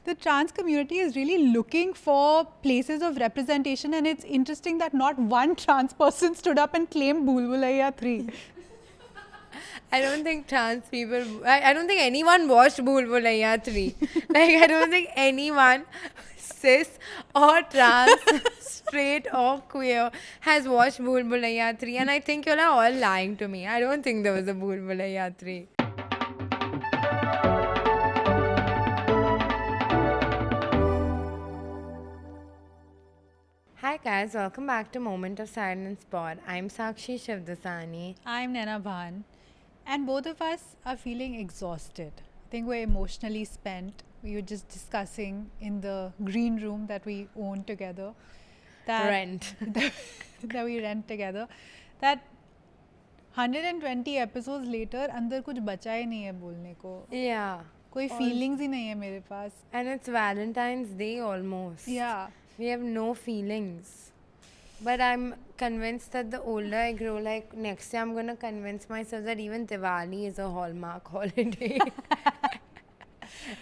the trans community is really looking for places of representation, and it's interesting that not one trans person stood up and claimed Bhool Bhulaiya 3. I don't think trans people, I don't think anyone watched Bhool Bhulaiya 3. Like, I don't think anyone, cis or trans, straight or queer, has watched Bhool Bhulaiya 3. And I think you're all lying to me. I don't think there was a Bhool Bhulaiya 3. Hi guys, welcome back to Moment of Silence Pod. I'm Sakshi Shivdasani. I'm Naina Bhan, and both of us are feeling exhausted. I think we're emotionally spent. We were just discussing in the green room that we own together. Rent. that we rent together. That 120 episodes later, अंदर कुछ बचा ही नहीं है बोलने को. Yeah. कोई feelings ही नहीं है मेरे पास. And it's Valentine's Day almost. Yeah. We have no feelings. But I'm convinced that the older I grow, like next year I'm going to convince myself that even Diwali is a Hallmark holiday.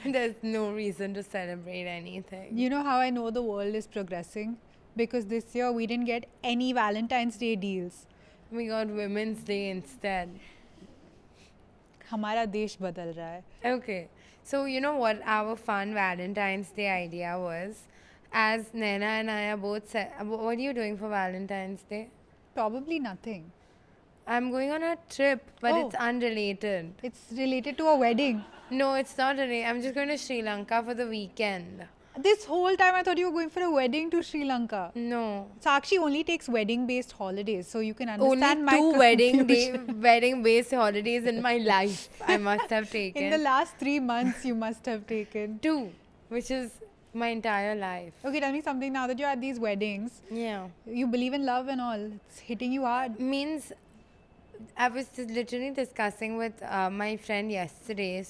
There's no reason to celebrate anything. You know how I know the world is progressing? Because this year we didn't get any Valentine's Day deals. We got Women's Day instead. हमारा देश बदल रहा है. Okay. So you know what our fun Valentine's Day idea was? As Naina and I are both what are you doing for Valentine's Day? Probably nothing. I'm going on a trip, but Oh. it's unrelated. It's related to a wedding. No, it's not related. I'm just going to Sri Lanka for the weekend. This whole time I thought you were going for a wedding to Sri Lanka. No. Sakshi only takes wedding-based holidays, so you can understand Only my two confusion. wedding-based holidays in my life I must have taken. In the last 3 months, you must have taken. Two, which is my entire life. Okay, tell me something now that you're at these weddings. Yeah. You believe in love and all. It's hitting you hard. Means I was just literally discussing with my friend yesterday.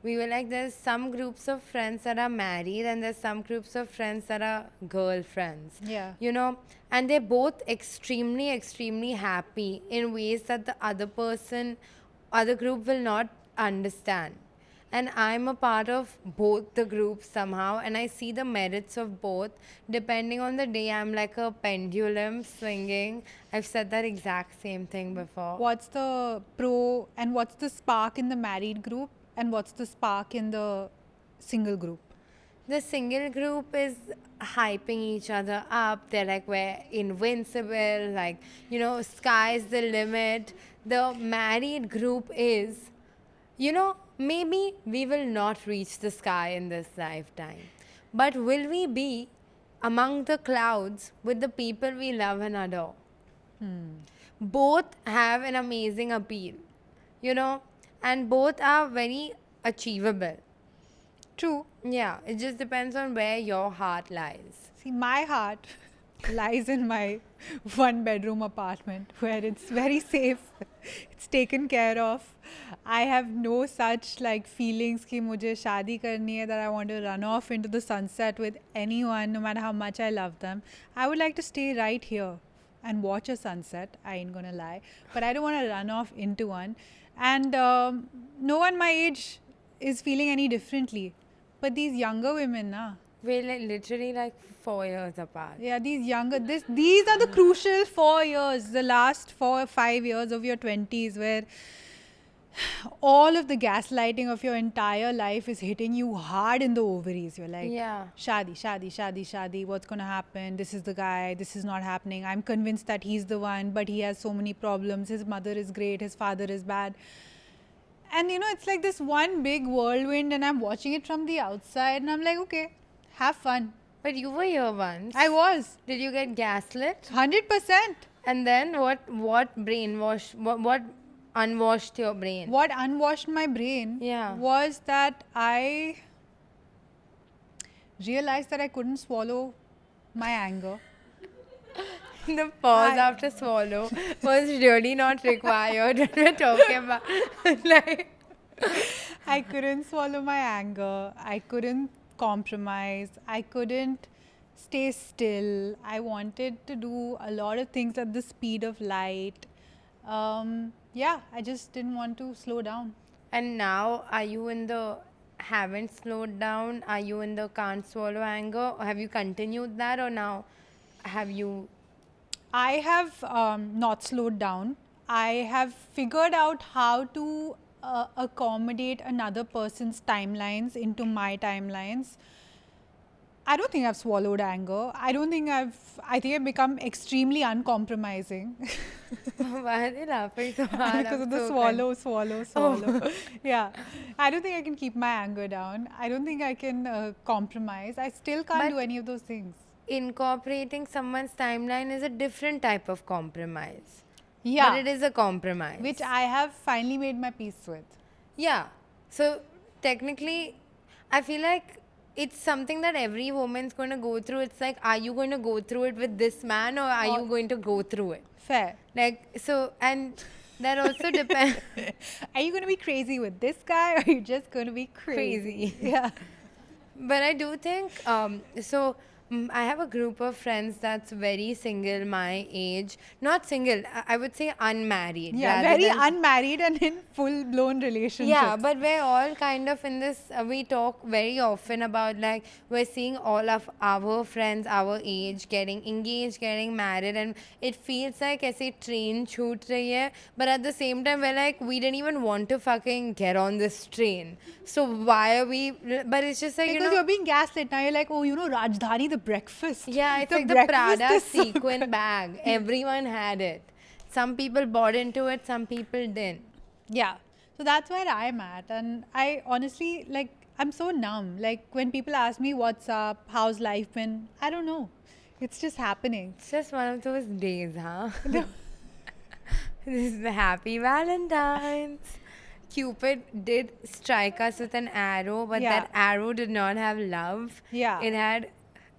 We were like, there's some groups of friends that are married and there's some groups of friends that are girlfriends. Yeah. You know, and they're both extremely, extremely happy in ways that the other group will not understand. And I'm a part of both the groups somehow, and I see the merits of both. Depending on the day, I'm like a pendulum swinging. I've said that exact same thing before. What's the pro and what's the spark in the married group and what's the spark in the single group? The single group is hyping each other up. They're like, we're invincible, like, you know, sky's the limit. The married group is, you know, maybe we will not reach the sky in this lifetime. But will we be among the clouds with the people we love and adore? Both have an amazing appeal, you know, and both are very achievable. True. Yeah, it just depends on where your heart lies. See, my heart lies in my 1-bedroom apartment where it's very safe. It's taken care of. I have no such like feelings कि मुझे शादी करनी है, that I want to run off into the sunset with anyone, no matter how much I love them. I would like to stay right here and watch a sunset. I ain't gonna lie, but I don't want to run off into one. And no one my age is feeling any differently. But these younger women, na. We're like literally like 4 years apart. Yeah, these are the crucial 4 years, the last 4 or 5 years of your 20s, where all of the gaslighting of your entire life is hitting you hard in the ovaries. You're like, Yeah. shadi, shadi, shadi, shadi, what's going to happen? This is the guy, this is not happening. I'm convinced that he's the one, but he has so many problems. His mother is great, his father is bad. And you know, it's like this one big whirlwind, and I'm watching it from the outside, and I'm like, okay, have fun. But you were here once. I was. Did you get gaslit? 100%. And then what brainwash, what unwashed your brain? What unwashed my brain Yeah. was that I realized that I couldn't swallow my anger. The pause after swallow was really not required when we're talking about like I couldn't swallow my anger. I couldn't compromise. I couldn't stay still. I wanted to do a lot of things at the speed of light. Yeah, I just didn't want to slow down. And now are you in the haven't slowed down? Are you in the can't swallow anger? Or have you continued that, or now have you? I have not slowed down. I have figured out how to accommodate another person's timelines into my timelines. I don't think I've swallowed anger. I think I've become extremely uncompromising Why are they laughing so hard? because I'm of the so swallow. Yeah. I don't think I can keep my anger down. I don't think I can compromise. I still can't But- do any of those things. Incorporating someone's timeline is a different type of compromise. Yeah. But it is a compromise. Which I have finally made my peace with. Yeah. So technically, I feel like it's something that every woman's going to go through. It's like, are you going to go through it with this man, or are you going to go through it? Fair. Like, so, and that also depends. Are you going to be crazy with this guy, or are you just going to be crazy? Yeah. But I do think, I have a group of friends that's very single, my age. Not single, I would say unmarried. Yeah, rather very than- unmarried and in full blown relationships. Yeah, but we're all kind of in this. We talk very often about like we're seeing all of our friends our age getting engaged, getting married, and it feels like ऐसे train छूट रही है. But at the same time, we're like we didn't even want to fucking get on this train. So why are we? But it's just like because you know. you're being gaslit now. You're like, oh, Rajdhani, the breakfast. Yeah, it's like the breakfast Prada is so sequin good. bag. Everyone had it. Some people bought into it, some people didn't. Yeah. So that's where I'm at. And I honestly, like, I'm so numb. Like, when people ask me, what's up? How's life been? I don't know. It's just happening. It's just one of those days, huh? This is the happy Valentine's. Cupid did strike us with an arrow, but Yeah. that arrow did not have love. Yeah. It had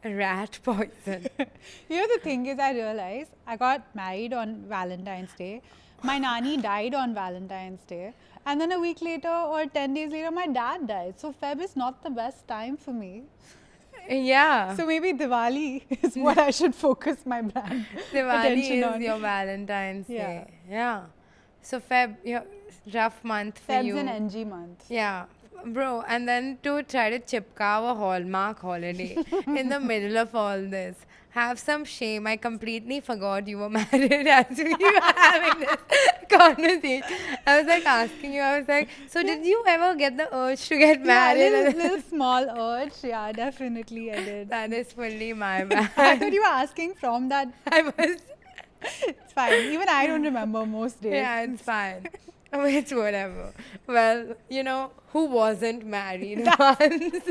rat poison. The thing is, I realized I got married on Valentine's Day. My nani died on Valentine's Day. And then a week later or 10 days later, my dad died. So Feb is not the best time for me. Yeah. So maybe Diwali is what I should focus my brand Diwali attention is on. your Valentine's Yeah. Day. Yeah. So Feb, rough month for Feb's you. an NG month. Yeah, bro, and then to try to chipka a Hallmark holiday in the middle of all this. Have some shame. I completely forgot you were married as we were having this conversation. I was like asking you, I was like, so did you ever get the urge to get married? Yeah, little small urge. Yeah, definitely I did. That is fully my I bad. thought you were asking from that. I was, It's fine. Even I don't remember most days. yeah, it's fine. It's whatever. Well, who wasn't married once?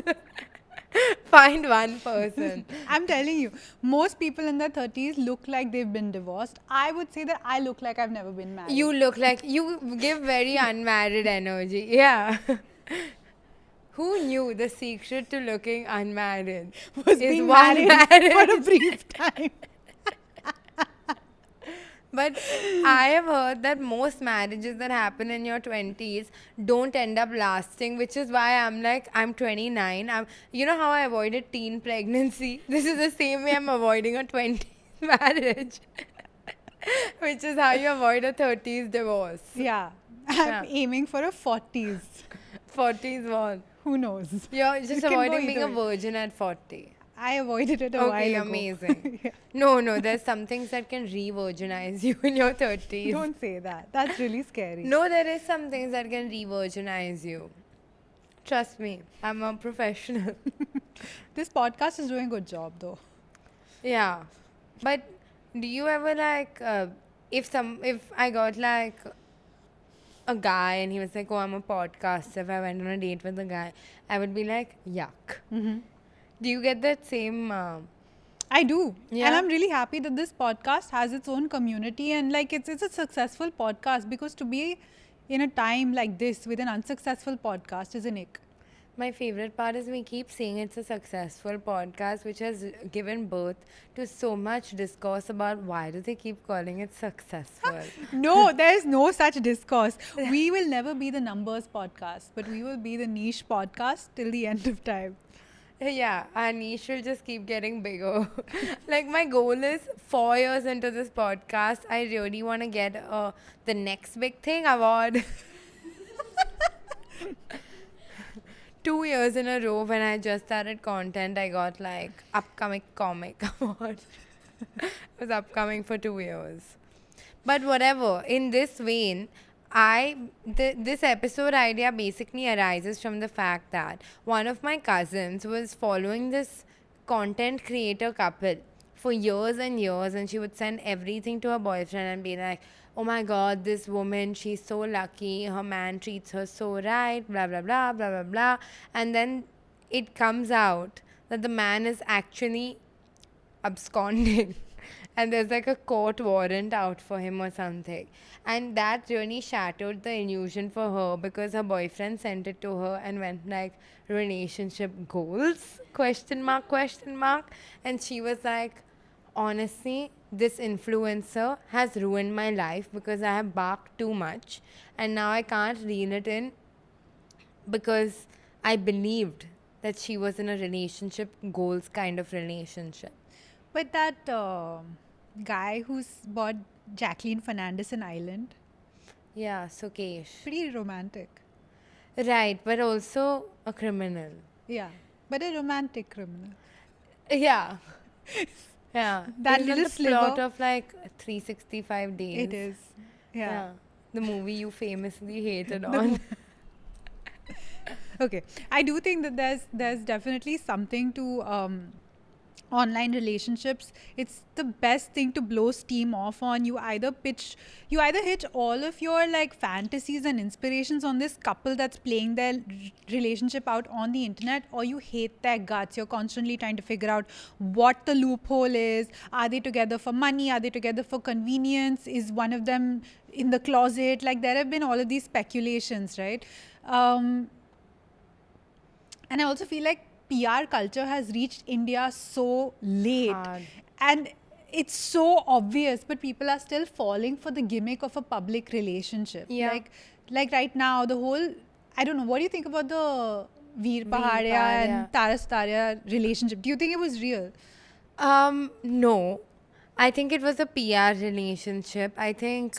Find one person. I'm telling you, most people in their 30s look like they've been divorced. I would say that I look like I've never been married. You look like you give very unmarried energy. Yeah. Who knew the secret to looking unmarried was is being one married for a brief time. But I have heard that most marriages that happen in your 20s don't end up lasting, which is why I'm like, I'm 29. You know how I avoided teen pregnancy? This is the same way I'm avoiding a 20s marriage, which is how you avoid a 30s divorce. Yeah. Yeah. I'm aiming for a 40s. 40s one. Who knows? You're just It can go avoiding being a either way. virgin at 40. I avoided it a Okay, while ago. amazing. Yeah. No, there's some things that can re-virginize you in your 30s. Don't say that. That's really scary. No, there is some things that can re-virginize you. Trust me, I'm a professional. This podcast is doing a good job though. Yeah. But do you ever like, if I got like a guy and he was like, oh, I'm a podcaster, if I went on a date with a guy, I would be like, yuck. Mm-hmm. Do you get that same... I do. Yeah. And I'm really happy that this podcast has its own community and like it's a successful podcast, because to be in a time like this with an unsuccessful podcast is an ick. My favorite part is we keep saying it's a successful podcast, which has given birth to so much discourse about why do they keep calling it successful. No, there is no such discourse. We will never be the numbers podcast, but we will be the niche podcast till the end of time. Yeah, our niche will just keep getting bigger. Like my goal is 4 years into this podcast, I really want to get the next big thing award. 2 years in a row when I just started content, I got like upcoming comic award. It was upcoming for 2 years. But whatever, in this vein, this episode idea basically arises from the fact that one of my cousins was following this content creator couple for years and years, and she would send everything to her boyfriend and be like, oh my god, this woman, she's so lucky, her man treats her so right, blah blah blah blah blah blah. And then it comes out that the man is actually absconding and there's like a court warrant out for him or something, and that really shattered the illusion for her because her boyfriend sent it to her and went like, relationship goals, question mark, and she was like, honestly, this influencer has ruined my life because I have barked too much and now I can't reel it in because I believed that she was in a relationship goals kind of relationship. But that guy who's bought Jacqueline Fernandez an island, Yeah, Sukesh. pretty romantic. Right, but also a criminal. Yeah, but a romantic criminal. Yeah. Yeah. That Isn't little the plot sliver- of like 365 days. It is. Yeah. The movie you famously hated on. Okay. I do think that there's definitely something to online relationships. It's the best thing to blow steam off on. You either hit all of your like fantasies and inspirations on this couple that's playing their relationship out on the internet, or you hate their guts. You're constantly trying to figure out what the loophole is. Are they together for money? Are they together for convenience? Is one of them in the closet? Like, there have been all of these speculations, right? And I also feel like PR culture has reached India so late. Hard. And it's so obvious, but people are still falling for the gimmick of a public relationship. Yeah. Like right now, the whole, I don't know, what do you think about the Veer Veer Pahadia Pahadia. and Taras Taria relationship? Do you think it was real? No. I think it was a PR relationship. I think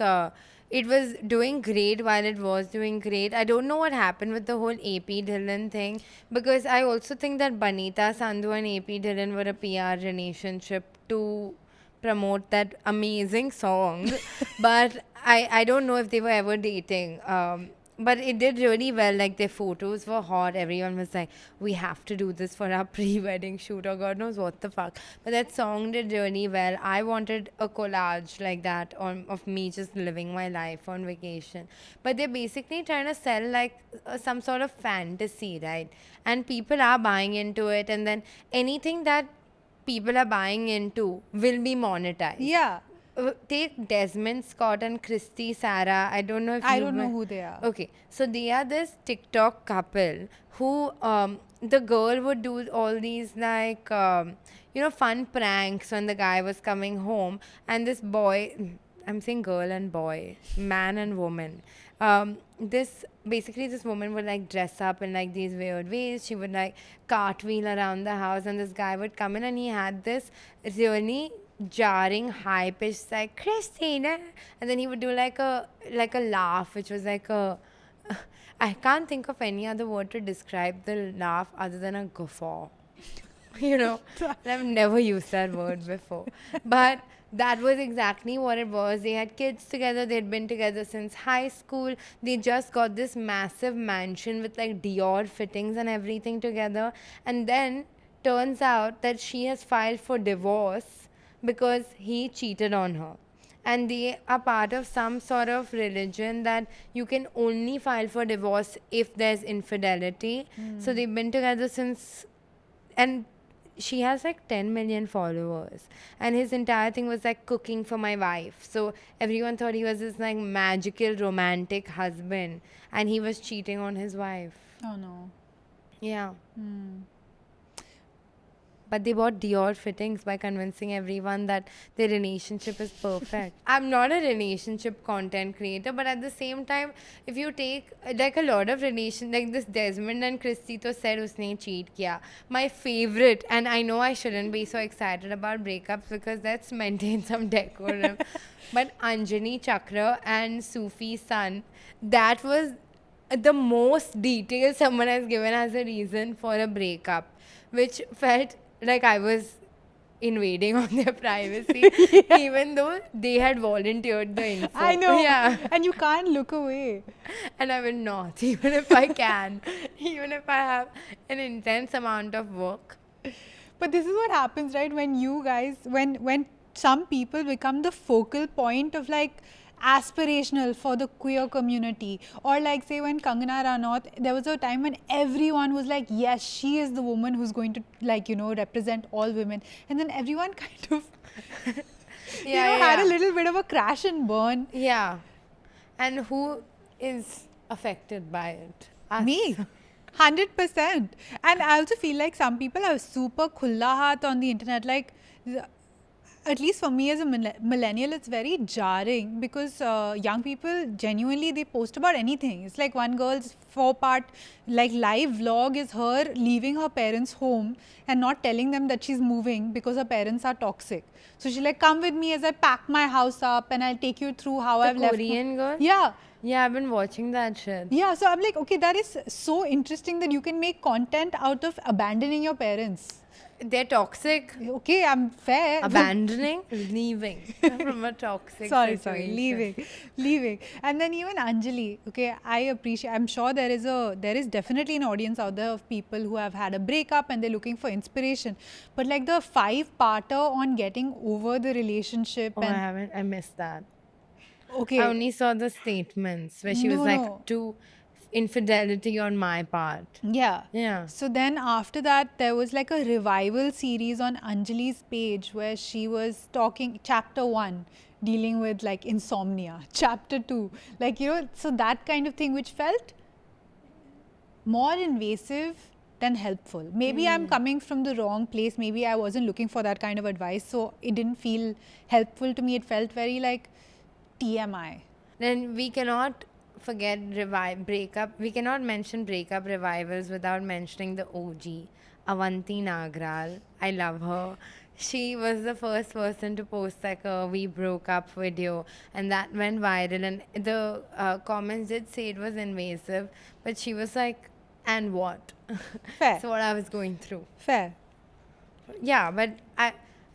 it was doing great while it was doing great. I don't know what happened with the whole AP Dhillon thing, because I also think that Banita Sandhu and AP Dhillon were a PR relationship to promote that amazing song. But I don't know if they were ever dating. But it did really well. Like, their photos were hot. Everyone was like, we have to do this for our pre-wedding shoot, or God knows what the fuck. But that song did really well. I wanted a collage like that of me just living my life on vacation. But they're basically trying to sell like some sort of fantasy, right? And people are buying into it. And then anything that people are buying into will be monetized. Yeah. Take Desmond Scott and Christy Sarah. I don't know if I you don't know who they are. Okay, so they are this TikTok couple who the girl would do all these like fun pranks when the guy was coming home, and this boy, I'm saying girl and boy, man and woman. This woman would like dress up in like these weird ways. She would like cartwheel around the house, and this guy would come in, and he had this really jarring high pitched like Christina, and then he would do like a laugh which was like a I can't think of any other word to describe the laugh other than a guffaw. And I've never used that word before, but that was exactly what it was. They had kids together. They'd been together since high school. They just got this massive mansion with like Dior fittings and everything together, and then turns out that she has filed for divorce because he cheated on her. And they are part of some sort of religion that you can only file for divorce if there's infidelity. So they've been together since, and she has like 10 million followers. And his entire thing was like cooking for my wife. So everyone thought he was this like magical romantic husband, and he was cheating on his wife. Oh no. Yeah. But they bought Dior fittings by convincing everyone that their relationship is perfect. I'm not a relationship content creator, but at the same time, if you take like a lot of like this Desmond and Christy to said usne cheat kiya. My favorite, and I know I shouldn't be so excited about breakups because let's maintain some decorum. But Anjani Chakra and Sufi's son, that was the most detail someone has given as a reason for a breakup, which felt like I was invading on their privacy, even though they had volunteered the info. I know. Yeah. And you can't look away. And I will not, even if I can, even if I have an intense amount of work. But this is what happens, right? When you guys, when some people become the focal point of like aspirational for the queer community, or like say when Kangana Ranaut, there was a time when everyone was like, yes, she is the woman who's going to like, you know, represent all women, and then everyone kind of had a little bit of a crash and burn. Yeah. And who is affected by it? Us. Me. 100%. And I also feel like some people are super khulla haat on the internet. Like, at least for me as a millennial, it's very jarring because young people genuinely, they post about anything. It's like one girl's 4-part like live vlog is her leaving her parents' home and not telling them that she's moving because her parents are toxic. So she's like, come with me as I pack my house up and I'll take you through how I've left. Korean girl? Yeah. Yeah, I've been watching that shit. Yeah, so I'm like, okay, that is so interesting that you can make content out of abandoning your parents. They're toxic. Okay, I'm fair. Abandoning, leaving from a toxic situation. leaving. And then even Anjali, okay, I appreciate, I'm sure there is definitely an audience out there of people who have had a breakup and they're looking for inspiration. But like the 5-parter on getting over the relationship. Oh, I missed that. Okay. I only saw the statements where she was like, to infidelity on my part. Yeah. Yeah. So then after that, there was like a revival series on Anjali's page where she was talking, chapter 1, dealing with like insomnia, chapter 2, like, you know, so that kind of thing, which felt more invasive than helpful. Maybe I'm coming from the wrong place. Maybe I wasn't looking for that kind of advice. So it didn't feel helpful to me. It felt very like TMI. Then we cannot forget breakup. We cannot mention breakup revivals without mentioning the OG, Avanti Nagral. I love her. She was the first person to post like a "we broke up" video, and that went viral. And the comments did say it was invasive, but she was like, "And what?" Fair. So what I was going through. Fair. Yeah, but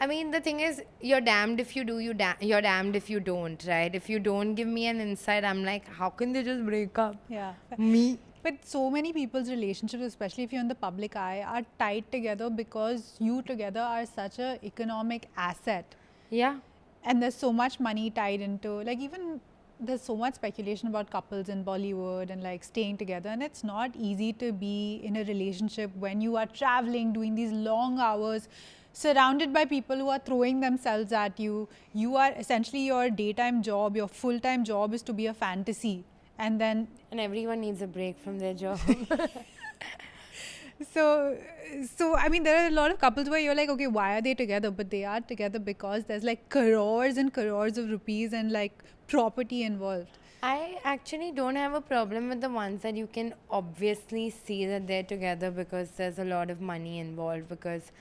I mean, the thing is, you're damned if you do, you're damned if you don't, right? If you don't give me an insight, I'm like, how can they just break up? Yeah. Me. But so many people's relationships, especially if you're in the public eye, are tied together because you together are such an economic asset. Yeah. And there's so much money tied into, like, even there's so much speculation about couples in Bollywood and like staying together, and it's not easy to be in a relationship when you are traveling, doing these long hours, surrounded by people who are throwing themselves at you. You are essentially, your daytime job, your full-time job is to be a fantasy, and then everyone needs a break from their job. So I mean, there are a lot of couples where you're like, okay, why are they together? But they are together because there's like crores and crores of rupees and like property involved. I actually don't have a problem with the ones that you can obviously see that they're together because there's a lot of money involved, because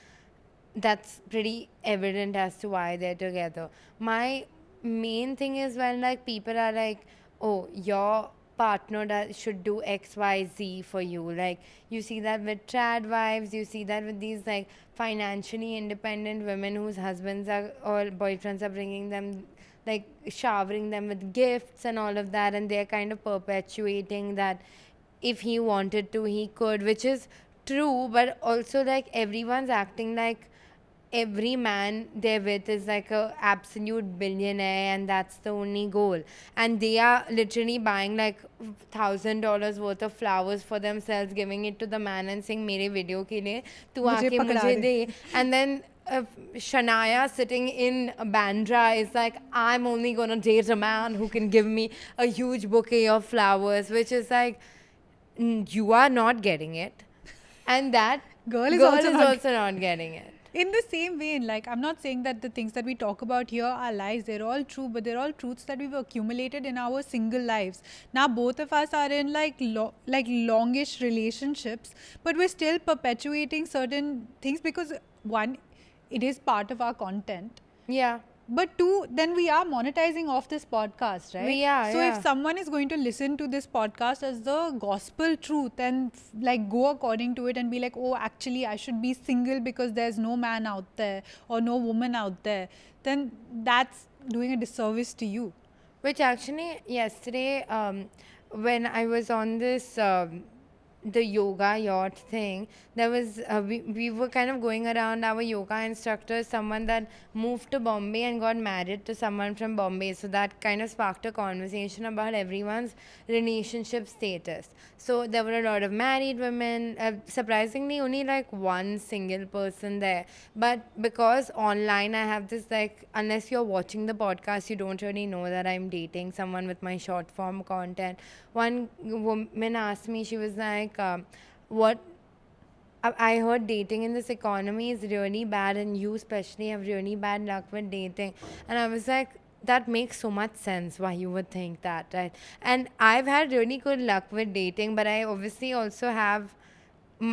that's pretty evident as to why they're together. My main thing is when like people are like, oh, your partner should do XYZ for you. Like, you see that with trad wives, you see that with these like financially independent women whose husbands are or boyfriends are bringing them, like showering them with gifts and all of that, and they're kind of perpetuating that if he wanted to, he could, which is true, but also like everyone's acting like every man they're with is like a absolute billionaire and that's the only goal, and they are literally buying like $1,000 worth of flowers for themselves, giving it to the man and saying mere video ke liye tu aake mujhe de. And then Shania sitting in Bandra is like, I'm only gonna date a man who can give me a huge bouquet of flowers, which is like, you are not getting it, and that girl is also not getting it. In the same vein, like, I'm not saying that the things that we talk about here are lies. They're all true, but they're all truths that we've accumulated in our single lives. Now, both of us are in like longish relationships, but we're still perpetuating certain things because, one, it is part of our content. Yeah. But two, then we are monetizing off this podcast, right? We are, So yeah. if someone is going to listen to this podcast as the gospel truth and like go according to it and be like, oh, actually, I should be single because there's no man out there or no woman out there, then that's doing a disservice to you. Which actually, yesterday, when I was on this the yoga yacht thing, there was we were kind of going around our yoga instructor, someone that moved to Bombay and got married to someone from Bombay. So that kind of sparked a conversation about everyone's relationship status. So there were a lot of married women, surprisingly only like one single person there. But because online I have this, like, unless you're watching the podcast, you don't really know that I'm dating someone with my short form content. One woman asked me, she was like, what I heard dating in this economy is really bad, and you especially have really bad luck with dating. And I was like, that makes so much sense why you would think that, right? And I've had really good luck with dating, but I obviously also have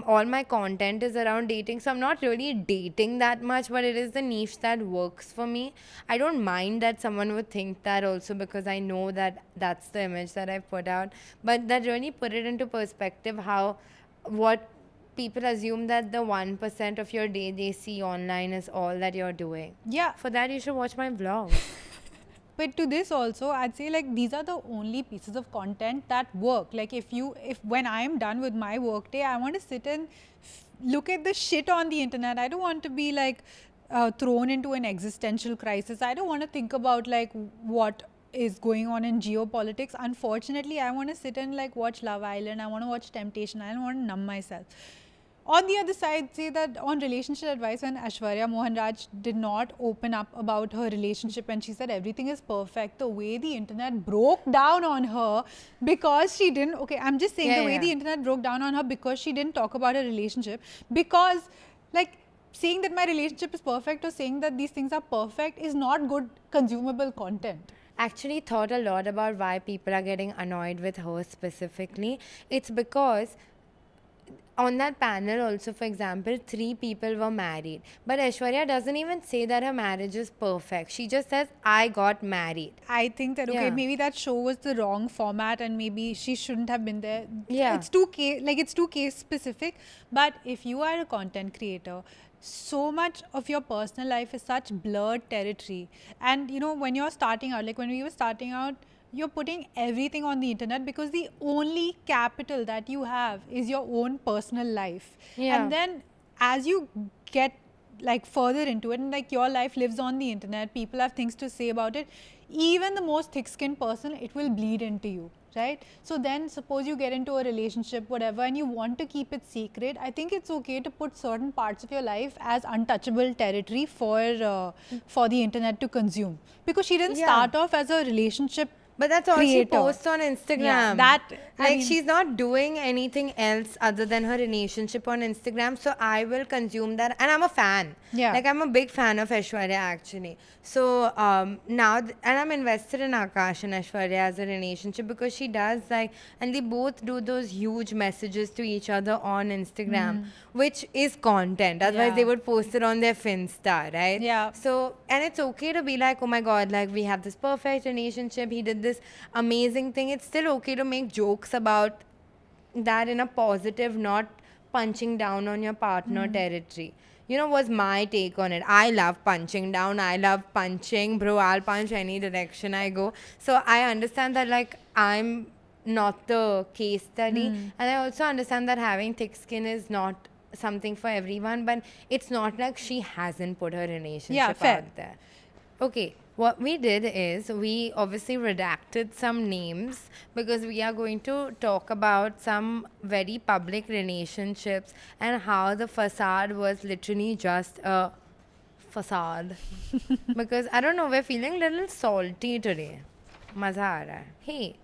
all my content is around dating, so I'm not really dating that much, but it is the niche that works for me. I don't mind that someone would think that also, because I know that that's the image that I put out, but that really put it into perspective how what people assume that the 1% of your day they see online is all that you're doing. Yeah. For that, you should watch my vlog. But to this also, I'd say like these are the only pieces of content that work. Like if when I am done with my work day, I want to sit and look at the shit on the internet. I don't want to be like thrown into an existential crisis. I don't want to think about like what is going on in geopolitics. Unfortunately, I want to sit and like watch Love Island. I want to watch Temptation. I don't want to numb myself. On the other side, say that on relationship advice, when Aishwarya Mohanraj did not open up about her relationship and she said everything is perfect, the way the internet broke down on her because she didn't, okay, I'm just saying the way the internet broke down on her because she didn't talk about her relationship, because like saying that my relationship is perfect or saying that these things are perfect is not good consumable content. Actually thought a lot about why people are getting annoyed with her specifically. It's because on that panel also, for example, 3 people were married, but Aishwarya doesn't even say that her marriage is perfect. She just says, I got married. I think that okay, Yeah. maybe that show was the wrong format and maybe she shouldn't have been there. Yeah. It's too case specific. But if you are a content creator, so much of your personal life is such blurred territory. And you know, when you're starting out, like when we were starting out, you're putting everything on the internet because the only capital that you have is your own personal life. Yeah. And then as you get like further into it and like your life lives on the internet, people have things to say about it, even the most thick-skinned person, it will bleed into you, right? So then suppose you get into a relationship, whatever, and you want to keep it secret, I think it's okay to put certain parts of your life as untouchable territory for the internet to consume, because she didn't start off as a relationship But that's all creator. she posts on Instagram. Yeah, that, I like mean, she's not doing anything else other than her relationship on Instagram. So I will consume that, and I'm a fan. Yeah. Like I'm a big fan of Aishwarya actually. So now, and I'm invested in Akash and Aishwarya as a relationship because she does like, and they both do those huge messages to each other on Instagram, which is content. Otherwise, Yeah. they would post it on their Finsta, right? Yeah. So, and it's okay to be like, oh my God, like we have this perfect relationship. He did this amazing thing. It's still okay to make jokes about that in a positive, not punching down on your partner territory. You know, was my take on it. I love punching down. I love punching. Bro, I'll punch any direction I go. So I understand that, like, I'm not the case study. And I also understand that having thick skin is not something for everyone, but it's not like she hasn't put her relationship fair. out there. Okay, what we did is we obviously redacted some names because we are going to talk about some very public relationships and how the facade was literally just a facade. Because I don't know, we're feeling a little salty today. Maza aa raha hai. Hey,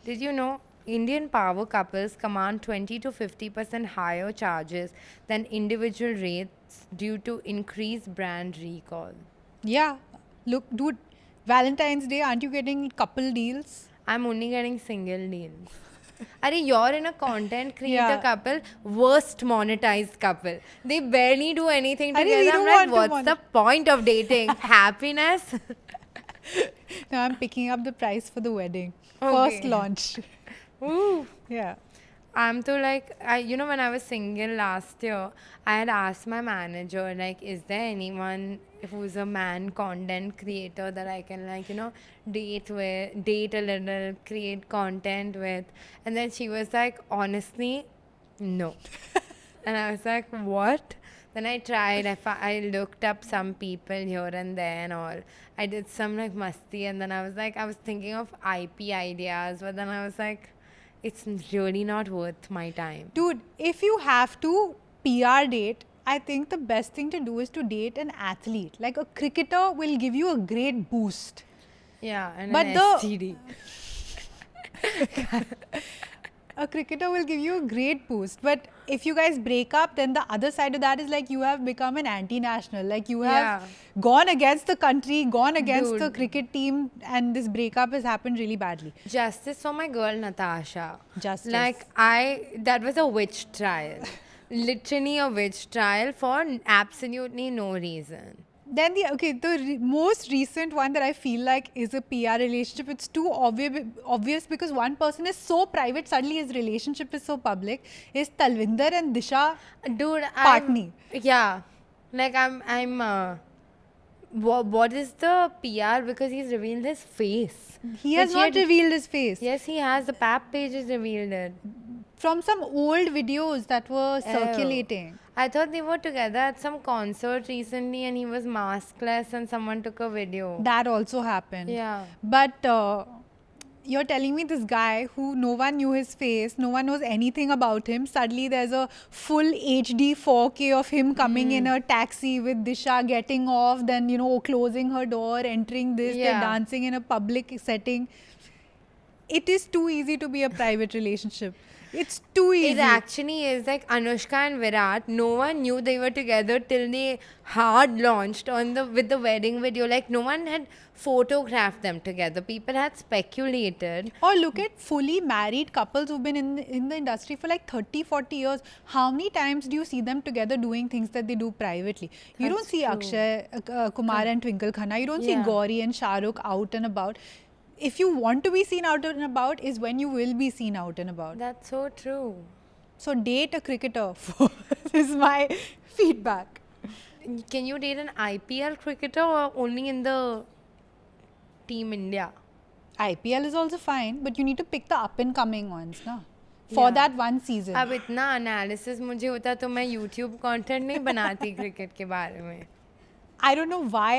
did you know Indian power couples command 20 to 50% higher charges than individual rates due to increased brand recall? yeah, look, dude, Valentine's Day, aren't you getting couple deals? I'm only getting single deals. Arey, you're in a content creator Yeah. couple, worst monetized couple. They barely do anything Arey, we together. don't I'm like, want to what's the point of dating? Happiness? Now I'm picking up the price for the wedding. Okay. First launch. Ooh. Yeah. I'm to like, when I was single last year, I had asked my manager, like, is there anyone who's a man content creator that I can, like, date a little, create content with? And then she was like, honestly, no. And I was like, what? Then I tried. I looked up some people here and there and all. I did some like masti, and then I was thinking of IP ideas, but then I was like, it's really not worth my time. Dude, if you have to PR date, I think the best thing to do is to date an athlete. Like a cricketer will give you a great boost. Yeah, and But an the- STD. A cricketer will give you a great boost. But if you guys break up, then the other side of that is like you have become an anti-national. Like you have Yeah. gone against the country, gone against the Dude. cricket team, and this breakup has happened really badly. Justice for my girl Natasha. Justice. Like that was a witch trial. Literally a witch trial for absolutely no reason. Then the most recent one that I feel like is a PR relationship. It's too obvious because one person is so private, suddenly his relationship is so public. Is Talvinder and Disha Dude, Patni? Yeah, like what is the PR? Because he's revealed his face. He has Which not revealed his face. Yes, he has. The PAP page has revealed it. From some old videos that were circulating. I thought they were together at some concert recently, and he was maskless, and someone took a video. That also happened. Yeah. But you're telling me this guy who no one knew his face, no one knows anything about him. Suddenly there's a full HD 4K of him coming in a taxi with Disha getting off, then, closing her door, entering this, they're Yeah. dancing in a public setting. It is too easy to be a private relationship. It's too easy. It actually is like Anushka and Virat. No one knew they were together till they hard launched with the wedding video. Like no one had photographed them together. People had speculated. Or look at fully married couples who've been in the industry for like 30, 40 years. How many times do you see them together doing things that they do privately? You don't That's see true. Akshay Kumar and Twinkle Khanna. You don't see Yeah. Gauri and Shah Rukh out and about. If you want to be seen out and about is when you will be seen out and about. That's so true. So date a cricketer. This is my feedback. Can you date an IPL cricketer or only in the Team India? IPL is also fine, but you need to pick the up and coming ones, na? For Yeah. that one season. अब इतना analysis मुझे होता तो मैं YouTube content नहीं बनाती cricket के बारे में. I don't know why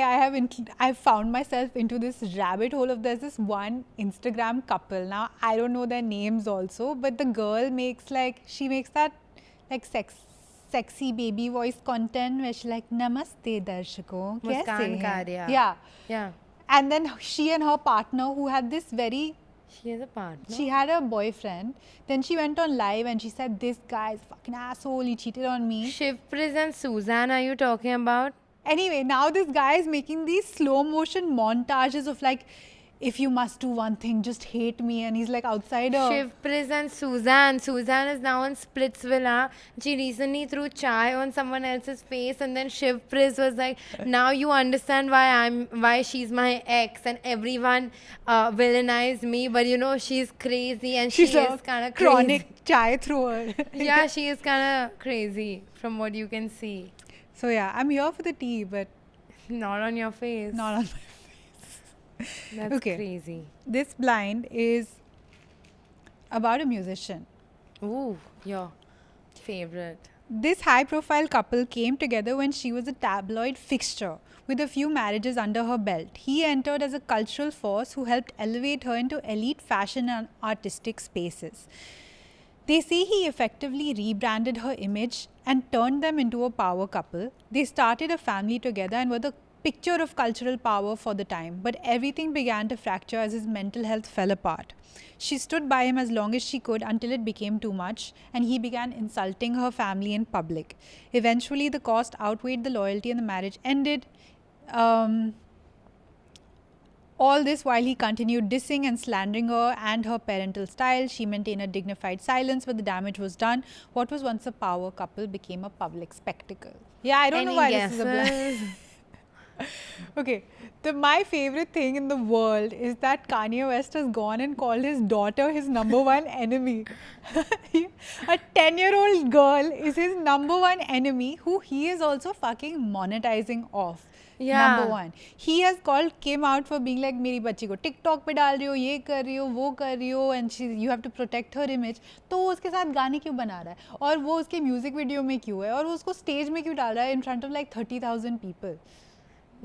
I've found myself into this rabbit hole of there's this one Instagram couple. Now I don't know their names also, but the girl makes she makes that like sexy baby voice content where she's like Namaste darshako, kaise Muskan hain?" Karia. Yeah. Yeah. And then she and her partner who had this She has a partner. she had a boyfriend. Then she went on live and she said this guy is fucking asshole, he cheated on me. Shivpris and Suzanne, are you talking about? Anyway, now this guy is making these slow motion montages of like, if you must do one thing, just hate me. And he's like outside a... Shivpris and Suzanne. Suzanne is now in Splitsvilla. She recently threw chai on someone else's face, and then Shivpris was like, "Now you understand why she's my ex, and everyone villainized me. But she's crazy, and She's she a is kind of chronic chai thrower. Yeah, she is kind of crazy from what you can see. So yeah, I'm here for the tea, but Not on your face. not on my face. That's Okay. crazy. This blind is about a musician. Ooh, your favorite. This high-profile couple came together when she was a tabloid fixture with a few marriages under her belt. He entered as a cultural force who helped elevate her into elite fashion and artistic spaces. They say he effectively rebranded her image and turned them into a power couple. They started a family together and were the picture of cultural power for the time, but everything began to fracture as his mental health fell apart. She stood by him as long as she could until it became too much, and he began insulting her family in public. Eventually, the cost outweighed the loyalty and the marriage ended. All this while he continued dissing and slandering her and her parental style. She maintained a dignified silence, but the damage was done. What was once a power couple became a public spectacle. Yeah, I don't know Any why this is a blind. guesses? Okay, my favorite thing in the world is that Kanye West has gone and called his daughter his number one enemy. A 10-year-old girl is his number one enemy who he is also fucking monetizing off. Yeah. Number one. He has called Kim out for being like मेरी बच्ची को TikTok पे डाल रही हो, ये कर रही हो, वो कर रही हो, and you have to protect her image. तो वो उसके साथ गाने क्यों बना रहा है? और वो उसके म्यूजिक वीडियो में क्यों है? और वो उसको स्टेज में क्यों डाल रहा है in front of like 30,000 people?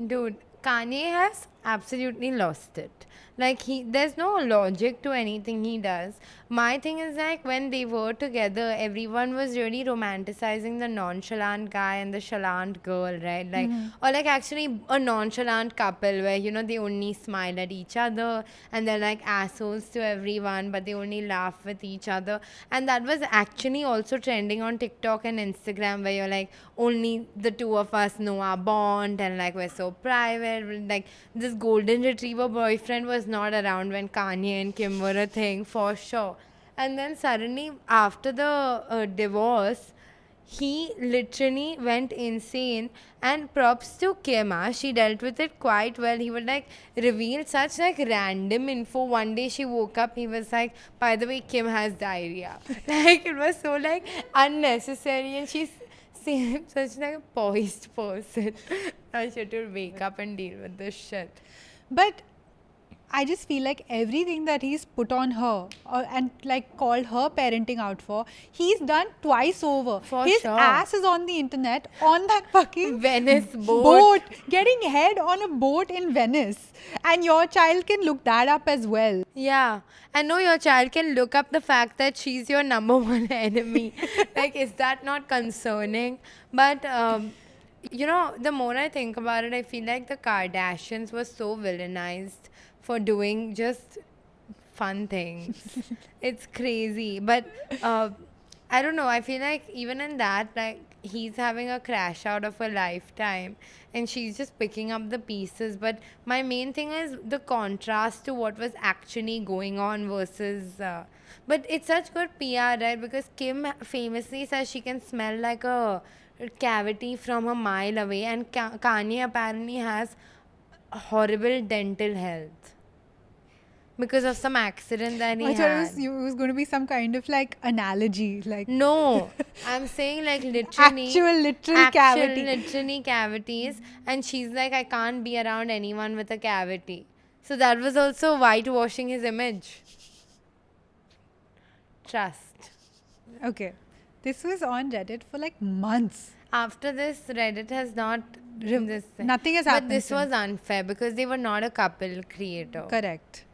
Dude, Kanye has absolutely lost it. Like there's no logic to anything he does. My thing is like when they were together, everyone was really romanticizing the nonchalant guy and the chalant girl, right? Like, or like actually a nonchalant couple where, you know, they only smile at each other and they're like assholes to everyone, but they only laugh with each other. And that was actually also trending on TikTok and Instagram where you're like, only the two of us know our bond and like we're so private. Like this golden retriever boyfriend was not around when Kanye and Kim were a thing for sure. And then suddenly after the divorce, he literally went insane. And props to Kim, she dealt with it quite well. He would like reveal such like random info. One day she woke up, he was like, by the way, Kim has diarrhea. Like it was so like unnecessary, and she's seemed such like a poised person. I should wake up and deal with this shit. But I just feel like everything that he's put on her and like called her parenting out for, he's done twice over. For His sure. ass is on the internet on that fucking Venice boat. getting head on a boat in Venice. And your child can look that up as well. Yeah. And no, your child can look up the fact that she's your number one enemy. Like, is that not concerning? But, you know, the more I think about it, I feel like the Kardashians were so villainized for doing just fun things. It's crazy. But I don't know. I feel like even in that, like, he's having a crash out of a lifetime and she's just picking up the pieces. But my main thing is the contrast to what was actually going on versus but it's such good PR, right? Because Kim famously says she can smell like a cavity from a mile away, and Kanye apparently has horrible dental health because of some accident that he I had. thought it was going to be some kind of like analogy, like No, I'm saying like literally literal cavity. literally cavities, and she's like, I can't be around anyone with a cavity. So that was also whitewashing his image. Trust. Okay, this was on Reddit for like months. After this, Reddit has not this thing. Nothing has But happened this since. was unfair because they were not a couple creator. Correct.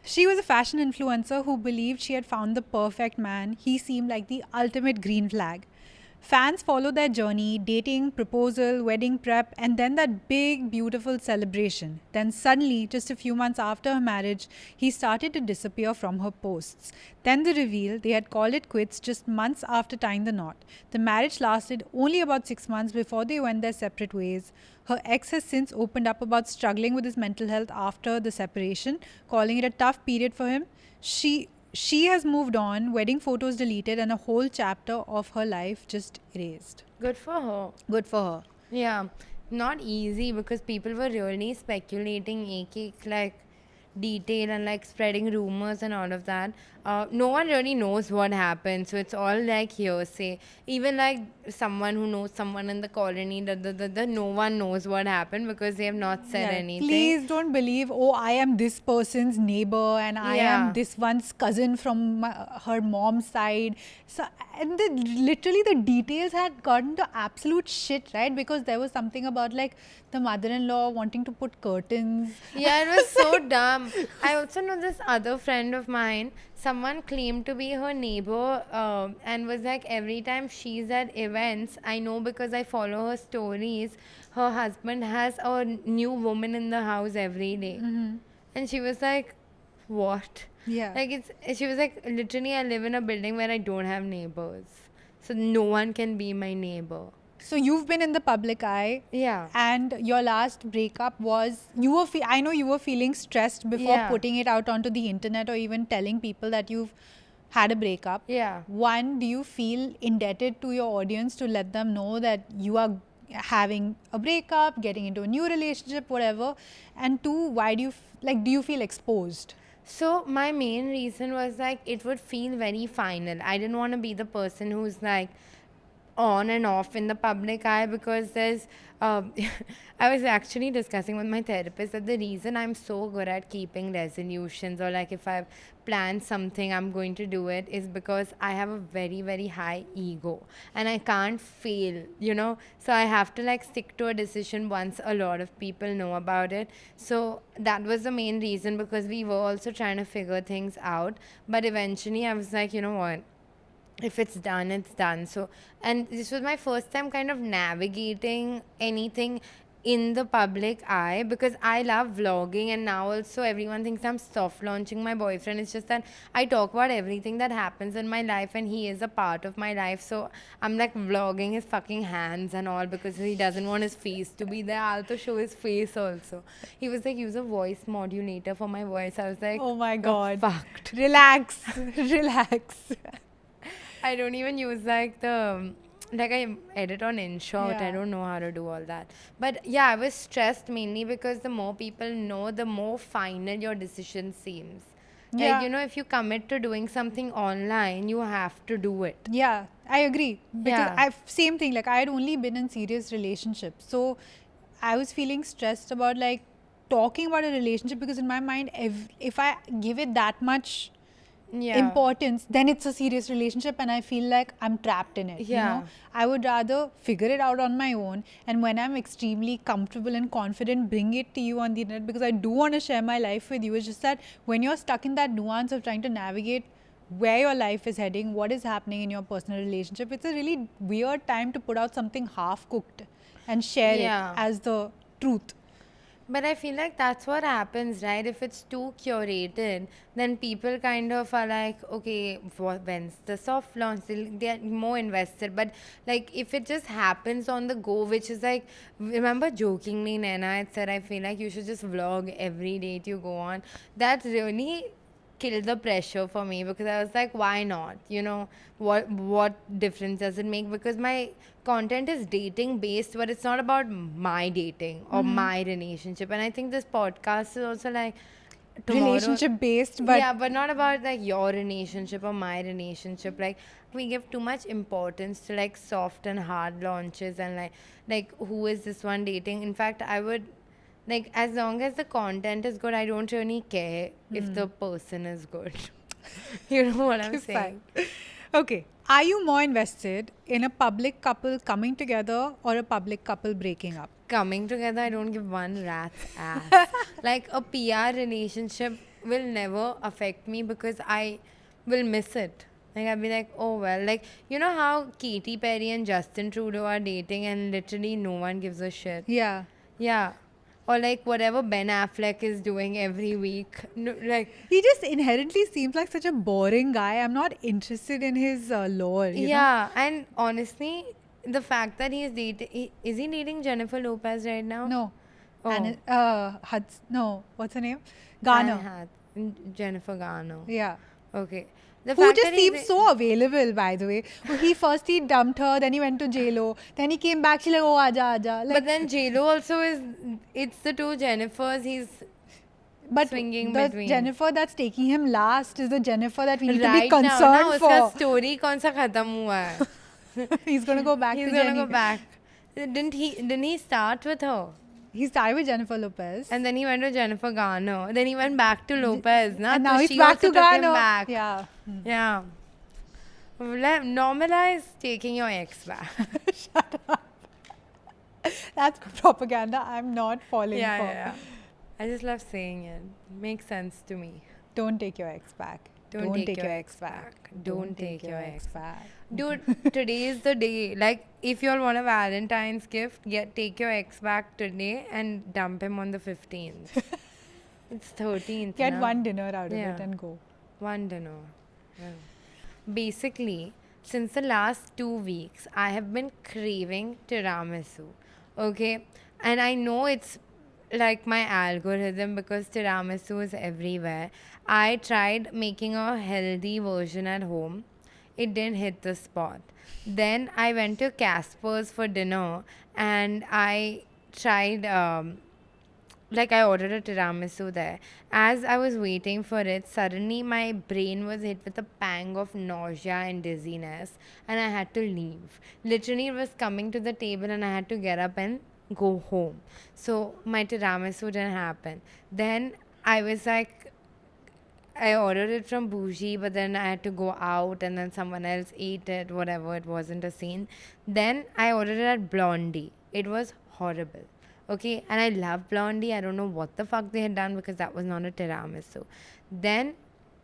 She was a fashion influencer who believed she had found the perfect man. He seemed like the ultimate green flag. Fans followed their journey, dating, proposal, wedding prep, and then that big, beautiful celebration. Then suddenly, just a few months after her marriage, he started to disappear from her posts. Then the reveal, they had called it quits just months after tying the knot. The marriage lasted only about 6 months before they went their separate ways. Her ex has since opened up about struggling with his mental health after the separation, calling it a tough period for him. She has moved on, wedding photos deleted, and a whole chapter of her life just erased. Good for her. Good for her. Yeah, not easy because people were really speculating like detail and like spreading rumors and all of that. No one really knows what happened, so it's all like hearsay. Even like someone who knows someone in the colony, no one knows what happened because they have not said Yeah, anything. please don't believe, oh, I am this person's neighbor and I Yeah. am this one's cousin from her mom's side. So, and literally the details had gotten to absolute shit, right? Because there was something about like the mother-in-law wanting to put curtains. Yeah, it was so dumb. I also know this other friend of mine. Someone claimed to be her neighbor and was like, every time she's at events, I know because I follow her stories, her husband has a new woman in the house every day. And she was like, what? Yeah. Like she was like, literally, I live in a building where I don't have neighbors. So no one can be my neighbor. So you've been in the public eye, Yeah. and your last breakup was I know you were feeling stressed before Yeah. putting it out onto the internet or even telling people that you've had a breakup. Yeah. One, do you feel indebted to your audience to let them know that you are having a breakup, getting into a new relationship, whatever? And two, why do you do you feel exposed? So my main reason was like it would feel very final. I didn't want to be the person who's like on and off in the public eye because there's I was actually discussing with my therapist that the reason I'm so good at keeping resolutions, or like if I've planned something I'm going to do it, is because I have a very very high ego and I can't fail, you know. So I have to like stick to a decision once a lot of people know about it. So that was the main reason, because we were also trying to figure things out, but eventually I was like, you know what, if it's done, it's done. So, and this was my first time kind of navigating anything in the public eye, because I love vlogging, and now also everyone thinks I'm soft launching my boyfriend. It's just that I talk about everything that happens in my life and he is a part of my life. So I'm like vlogging his fucking hands and all because he doesn't want his face to be there. I'll also show his face also. He was like, use a voice modulator for my voice. I was like, Oh my "You're God. fucked." Relax. Relax. I don't even use like I edit on InShot. I Yeah. don't know how to do all that. But yeah, I was stressed mainly because the more people know, the more final your decision seems. Yeah. Like, you know, if you commit to doing something online, you have to do it. Yeah, I agree. Because Yeah. same thing, like I had only been in serious relationships. So I was feeling stressed about like talking about a relationship, because in my mind, if I give it that much Yeah. importance, then it's a serious relationship and I feel like I'm trapped in it. You Yeah. know, I would rather figure it out on my own, and when I'm extremely comfortable and confident, bring it to you on the internet, because I do want to share my life with you. It's just that when you're stuck in that nuance of trying to navigate where your life is heading, what is happening in your personal relationship, it's a really weird time to put out something half cooked and share Yeah. it as the truth. But I feel like that's what happens, right? If it's too curated, then people kind of are like, okay, when's the soft launch? They're more invested. But like, if it just happens on the go, which is like, remember jokingly, Naina had said, I feel like you should just vlog every date you go on. That really killed the pressure for me, because I was like, why not? You know, what difference does it make? Because my content is dating based, but it's not about my dating or my relationship. And I think this podcast is also like Relationship based, but yeah, but not about like your relationship or my relationship. Like we give too much importance to like soft and hard launches and like who is this one dating. In fact, I would like, as long as the content is good, I don't really care if the person is good. You know what I'm saying? fine. Okay. Are you more invested in a public couple coming together or a public couple breaking up? Coming together, I don't give one rat's ass. Like a PR relationship will never affect me because I will miss it. Like I'll be like, oh well. Like, you know how Katy Perry and Justin Trudeau are dating and literally no one gives a shit. Yeah. Yeah. Or like whatever Ben Affleck is doing every week. No, like He just inherently seems like such a boring guy. I'm not interested in his lore. You know? yeah, and honestly, the fact that he is dating, is he dating Jennifer Lopez right now? No. Oh. And no, what's her name? Anne Garner. Jennifer Garner. Yeah. Okay. The Who fact just that he's seems so available, by the way. He dumped her, then he went to JLo, then he came back. She's like, oh, aja. Like, but then JLo also is. It's the two Jennifers. He's but swinging the between. Jennifer that's taking him last is the Jennifer that we need right to be now. concerned Now, उसका for. story कौन सा खत्म हुआ है? He's going to go back He's to gonna Jenny. go back. Didn't he start with her? He started with Jennifer Lopez. And then he went to Jennifer Garner. Then he went back to Lopez. Na? And now So he's she back also to took him Garner. back. Yeah. Yeah. Normalize taking your ex back. That's propaganda I'm not falling yeah, for. yeah. I just love saying it. Makes sense to me. Don't take your ex back. Don't take your ex back. Don't take your ex back. Dude, today is the day. Like, if you all want a Valentine's gift, take your ex back today and dump him on the 15th. It's 13th. Get na? one dinner out of Yeah. it and go. One dinner. Yeah. Basically, since the last 2 weeks, I have been craving tiramisu. Okay. And I know it's like my algorithm because tiramisu is everywhere. I tried making a healthy version at home. It didn't hit the spot. Then I went to Casper's for dinner and I tried like I ordered a tiramisu there. As I was waiting for it, suddenly my brain was hit with a pang of nausea and dizziness, and I had to leave. Literally, it was coming to the table, and I had to get up and go home. So my tiramisu didn't happen. Then I was like, I ordered it from Bougie, but then I had to go out and then someone else ate it, whatever, it wasn't a scene. Then I ordered it at Blondie. It was horrible. Okay, and I love Blondie. I don't know what the fuck they had done because that was not a tiramisu. Then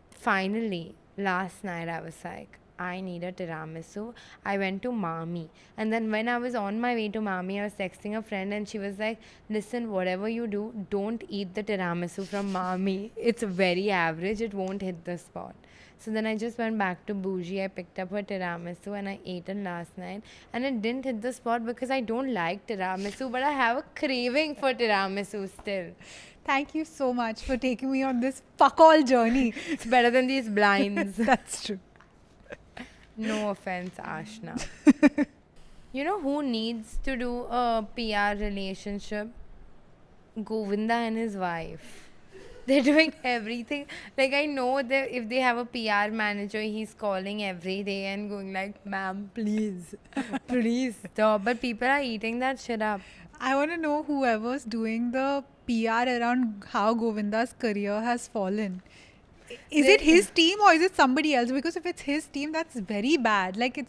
finally, last night I was like, I need a tiramisu. I went to Mami. And then when I was on my way to Mami, I was texting a friend and she was like, listen, whatever you do, don't eat the tiramisu from Mami. It's very average. It won't hit the spot. So then I just went back to Bougie. I picked up her tiramisu and I ate it last night. And it didn't hit the spot because I don't like tiramisu, but I have a craving for tiramisu still. Thank you so much for taking me on this fuck all journey. It's better than these blinds. That's true. No offense, Ashna. You know who needs to do a PR relationship? Govinda and his wife. They're doing everything. Like, I know that if they have a PR manager, he's calling every day and going like, ma'am, please, please stop. But people are eating that shit up. I want to know whoever's doing the PR around how Govinda's career has fallen. Is it his team or is it somebody else? Because if it's his team, that's very bad. Like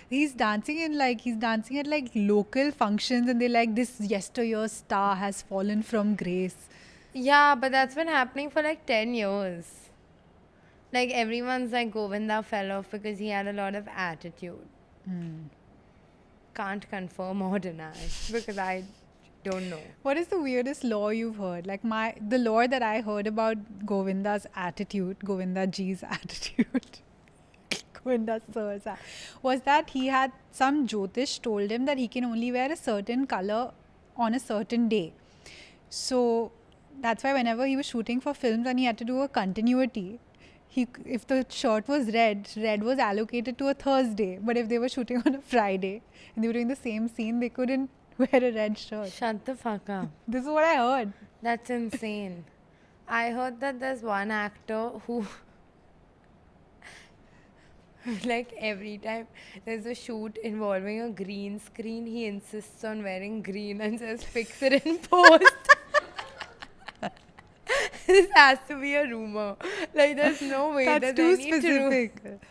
he's dancing at like local functions, and they're like, this yesteryear's star has fallen from grace. Yeah, but that's been happening for like 10 years. Like, everyone's like, Govinda fell off because he had a lot of attitude. Can't confirm or deny because I don't know. What is the weirdest lore you've heard? Like the lore that I heard about Govinda G's attitude, Govinda Sir's, was that he had some Jyotish told him that he can only wear a certain color on a certain day. So that's why whenever he was shooting for films and he had to do a continuity, if the shirt was red was allocated to a Thursday. But if they were shooting on a Friday and they were doing the same scene, they couldn't wear a red shirt. Shut the fuck up. This is what I heard. That's insane. I heard that there's one actor who like every time there's a shoot involving a green screen, he insists on wearing green and says fix it in post. This has to be a rumor. Like, there's no way That's that too they need specific.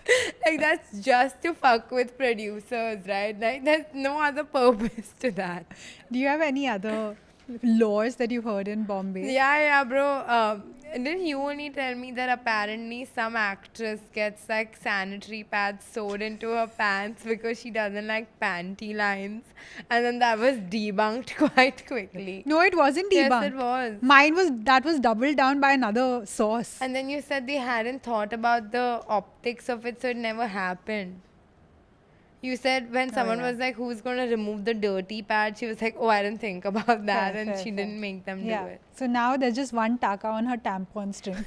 like, that's just to fuck with producers, right? Like, there's no other purpose to that. Do you have any other lores that you heard in Bombay? Yeah, bro. Didn't you only tell me that apparently some actress gets like sanitary pads sewed into her pants because she doesn't like panty lines, and then that was debunked quite quickly. No, it wasn't debunked. Yes, it was. Mine was doubled down by another source. And then you said they hadn't thought about the optics of it, so it never happened. You said when someone was like, who's going to remove the dirty pad? She was like, oh, I didn't think about that. And she didn't make them do it. So now there's just one taka on her tampon string.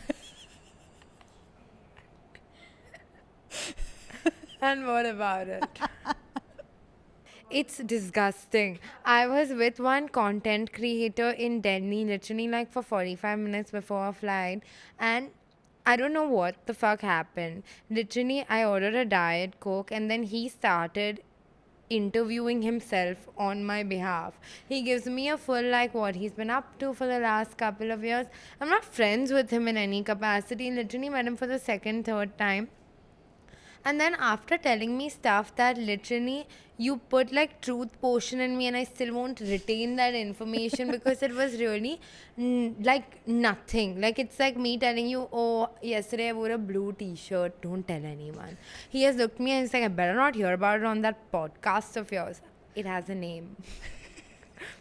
And what about it? It's disgusting. I was with one content creator in Delhi literally like for 45 minutes before a flight, and I don't know what the fuck happened. Literally, I ordered a Diet Coke and then he started interviewing himself on my behalf. He gives me a full like what he's been up to for the last couple of years. I'm not friends with him in any capacity. Literally met him for the second, third time. And then after telling me stuff that literally you put like truth potion in me and I still won't retain that information because it was really like nothing. Like, it's like me telling you, oh, yesterday I wore a blue t-shirt, don't tell anyone. He has looked at me and he's like, I better not hear about it on that podcast of yours. It has a name.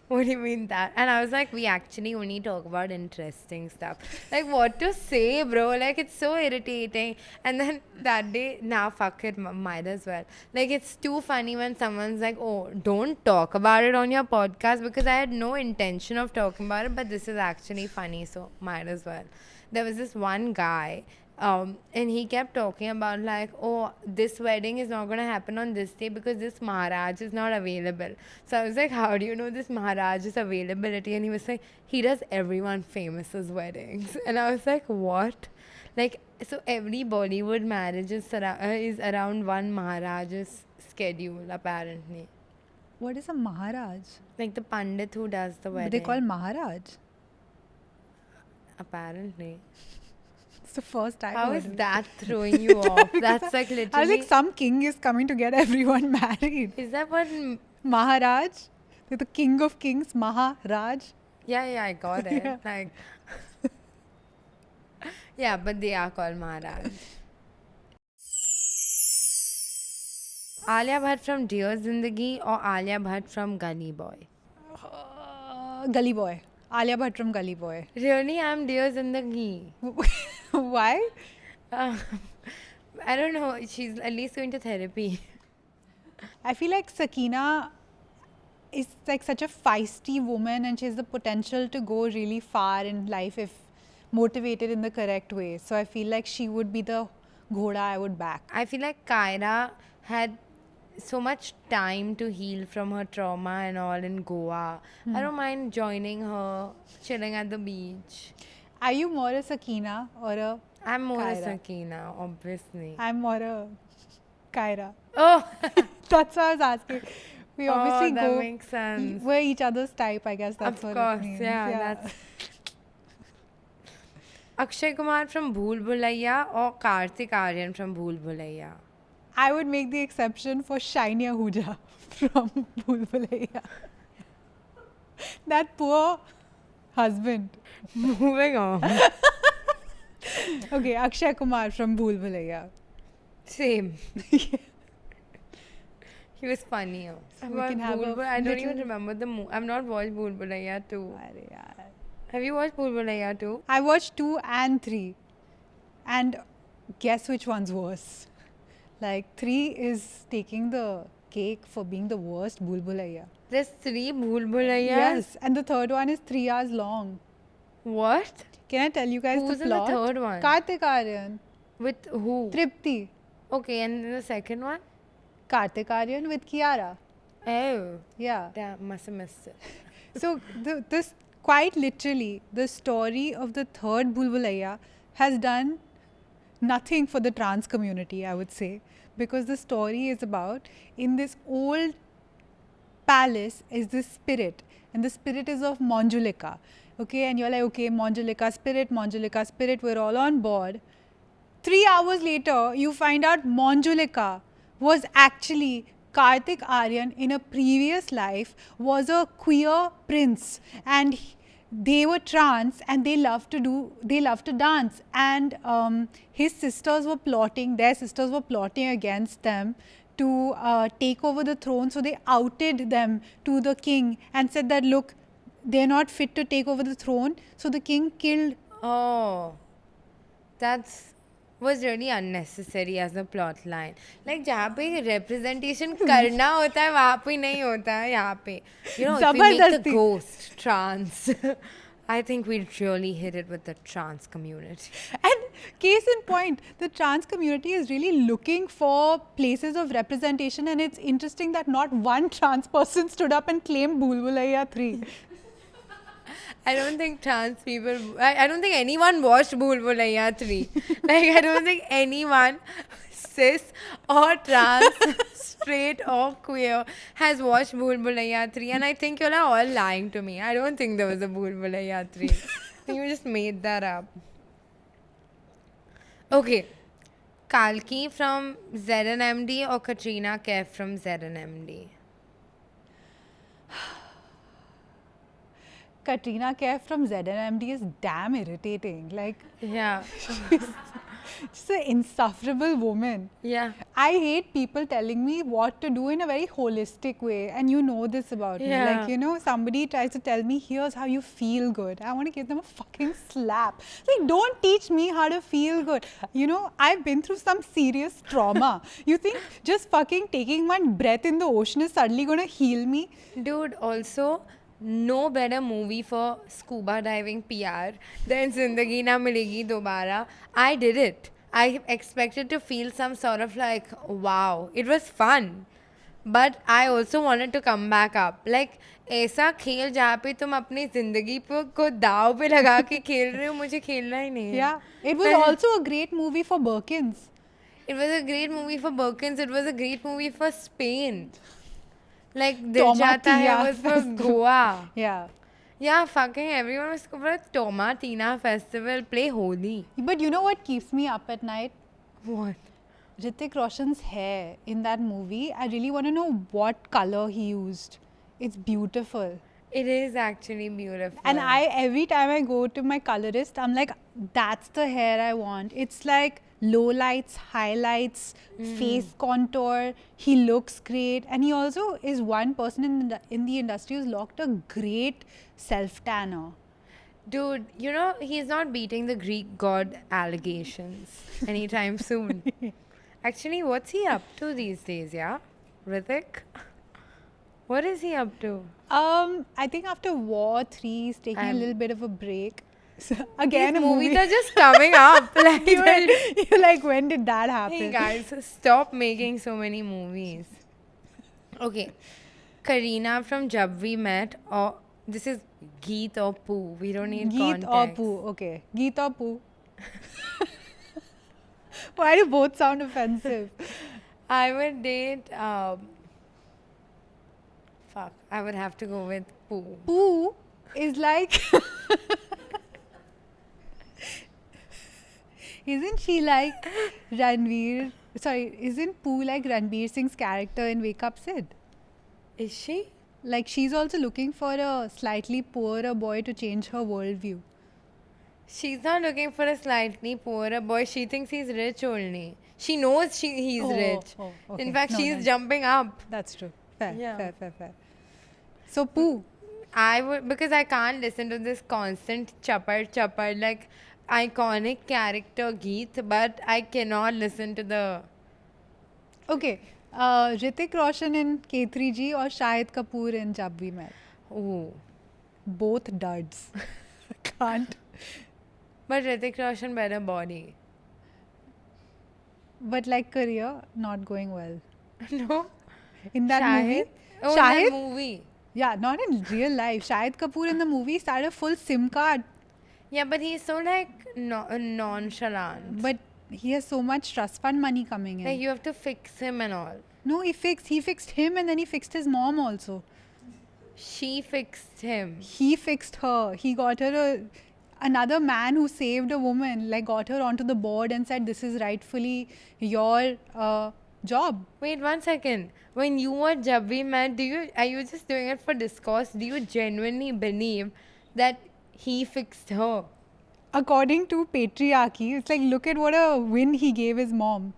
What do you mean that? And I was like, we actually only talk about interesting stuff. Like, what to say, bro? Like, it's so irritating. And then that day, nah, fuck it, might as well. Like, it's too funny when someone's like, oh, don't talk about it on your podcast, because I had no intention of talking about it, but this is actually funny, so might as well. There was this one guy, and he kept talking about like, oh, this wedding is not going to happen on this day because this Maharaj is not available. So I was like, how do you know this Maharaj's availability? And he was like, he does everyone famous's weddings. And I was like, what? Like, so every Bollywood marriage is around one Maharaj's schedule, apparently. What is a Maharaj? Like the Pandit who does the wedding. But they call Maharaj. Apparently. It's the first time. How is that throwing you off? That's like literally. I was like, some king is coming to get everyone married. Is that what? Maharaj? They're the king of kings, Maharaj. Yeah, I got it. Yeah. Like, yeah, but they are called Maharaj. Alia Bhatt from Dear Zindagi or Alia Bhatt from Gully Boy? Gully Boy. Alia Bhatt from Gully Boy. Really, I'm Dear Zindagi. Why? I don't know. She's at least going to therapy. I feel like Sakina is like such a feisty woman and she has the potential to go really far in life if motivated in the correct way. So I feel like she would be the ghoda I would back. I feel like Kyra had so much time to heal from her trauma and all in Goa. I don't mind joining her, chilling at the beach. Are you more a Sakina or a I'm more a Kyra? Sakina, obviously. I'm more a Kyra. Oh, That's what I was asking. We obviously that go. makes sense. We're each other's type, I guess that's Of what course, it means. yeah, that's. Akshay Kumar from Bhool Bhulaiya or Kartik Aaryan from Bhool Bhulaiya? I would make the exception for Shiny Ahuja from Bhool Bhulaiya. That poor husband. Moving on. Okay, Akshay Kumar from Bhool Bhulaiya. Same. He was funnier. So we can have a I don't even little- remember the movie. I've not watched Bhool Bhulaiya 2. Arey yaar. Have you watched Bhool Bhulaiya 2? I watched 2 and 3. And guess which one's worse? Like 3 is taking the cake for being the worst Bhool Bhulaiya. There's 3 Bhool Bhulaiyas? Yes, and the third one is 3 hours long. What? Can I tell you guys Who's the in the plot? third one? Kartik Aaryan, With who? Tripti, Okay, and then the second one? Kartik Aaryan with Kiara. Oh, Yeah. damn, must have missed it. So this quite literally the story of the third Bhool Bhulaiya has done nothing for the trans community, I would say, because the story is about in this old palace is this spirit, and the spirit is of Manjulika. Okay, and you're like, okay, Manjulika spirit, we're all on board. 3 hours later, you find out Manjulika was actually Kartik Aaryan in a previous life was a queer prince, and they were trans and they love to dance, and their sisters were plotting against them to take over the throne. So they outed them to the king and said that, look, they're not fit to take over the throne. So the king killed. Oh, was really unnecessary as a plot line. Like जहाँ पे representation करना होता है वहाँ पे नहीं होता है यहाँ पे. You know, if we make the जबरदस्ती. ghost trans, I think we'd really hit it with the trans community. And case in point, the trans community is really looking for places of representation, and it's interesting that not one trans person stood up and claimed Bhool Bhulaiya 3. I don't think trans people. I don't think anyone watched Bhool Bhulaiya 3. Like, I don't think anyone, cis or trans, straight or queer, has watched Bhool Bhulaiya 3. And I think you're all lying to me. I don't think there was a Bhool Bhulaiya 3. I think you just made that up. Okay. Kalki from ZNMD or Katrina Kaif from ZNMD? Katrina Kaif from ZNMD is damn irritating. Like, Yeah. Just an insufferable woman. Yeah. I hate people telling me what to do in a very holistic way, and you know this about me. Yeah. Like, you know, somebody tries to tell me, here's how you feel good. I want to give them a fucking slap. Like, don't teach me how to feel good. You know, I've been through some serious trauma. You think just fucking taking one breath in the ocean is suddenly going to heal me? Dude, also, no better movie for scuba diving PR than Zindagi Na Milegi Dobara. I did it. I expected to feel some sort of like, wow, it was fun. But I also wanted to come back up. Like, ऐसा खेल जहाँ पे तुम अपनी जिंदगी को दाव पे लगा के खेल रहे हो, मुझे खेलना ही नहीं है. Yeah. It was also a great movie for Birkins. It was a great movie for Birkins. It was a great movie for Spain. Like, Dil Chahta Hai Tomatina was for Goa. Yeah. Yeah, fucking everyone was for Tomatina Festival. Play Holi. But you know what keeps me up at night? What? Hrithik Roshan's hair in that movie. I really want to know what color he used. It's beautiful. It is actually beautiful. And every time I go to my colorist, I'm like, that's the hair I want. It's like low lights, highlights, face contour. He looks great. And he also is one person in the industry who's locked a great self-tanner. Dude, you know, he's not beating the Greek god allegations anytime soon. Actually, what's he up to these days, yeah? Hrithik? What is he up to? I think after War 3, he's taking a I'm- little bit of a break. So again, These a movies movie. are just coming up. Like, You're like, when did that happen? hey guys, stop making so many movies. Okay. Karina from Jab We Met, or this is Geet or Poo. We don't need Geet or context. Poo. Okay. Geet or Poo. Why do both sound offensive? I would date. Fuck. I would have to go with Poo. Poo is like. Isn't she like Ranveer? Sorry, isn't Poo like Ranveer Singh's character in Wake Up Sid? Is she? Like, she's also looking for a slightly poorer boy to change her worldview. She's not looking for a slightly poorer boy. She thinks he's rich only. She knows he's rich. Okay. In fact, No, she's no. jumping up. That's true. Fair, Yeah. fair. So, Poo. I would, because I can't listen to this constant chapar like iconic character Geet, but I cannot listen to the. Okay. Hrithik Roshan in K3G or Shahid Kapoor in Jab We Met? Ooh. Both duds. Can't. But Hrithik Roshan better body. But like career, not going well. No? In that movie, Oh, Shahid? in that movie. Yeah, not in real life. Shahid Kapoor in the movie started a full SIM card, Yeah, but he's so like nonchalant. but he has so much trust fund money coming in. Like you have to fix him and all. No, he fixed him, and then he fixed his mom also. She fixed him. He fixed her. He got her another man who saved a woman, like got her onto the board and said, this is rightfully your job. Wait 1 second. When you were Jab We Met, are you just doing it for discourse? Do you genuinely believe that he fixed her? According to patriarchy, it's like, look at what a win he gave his mom.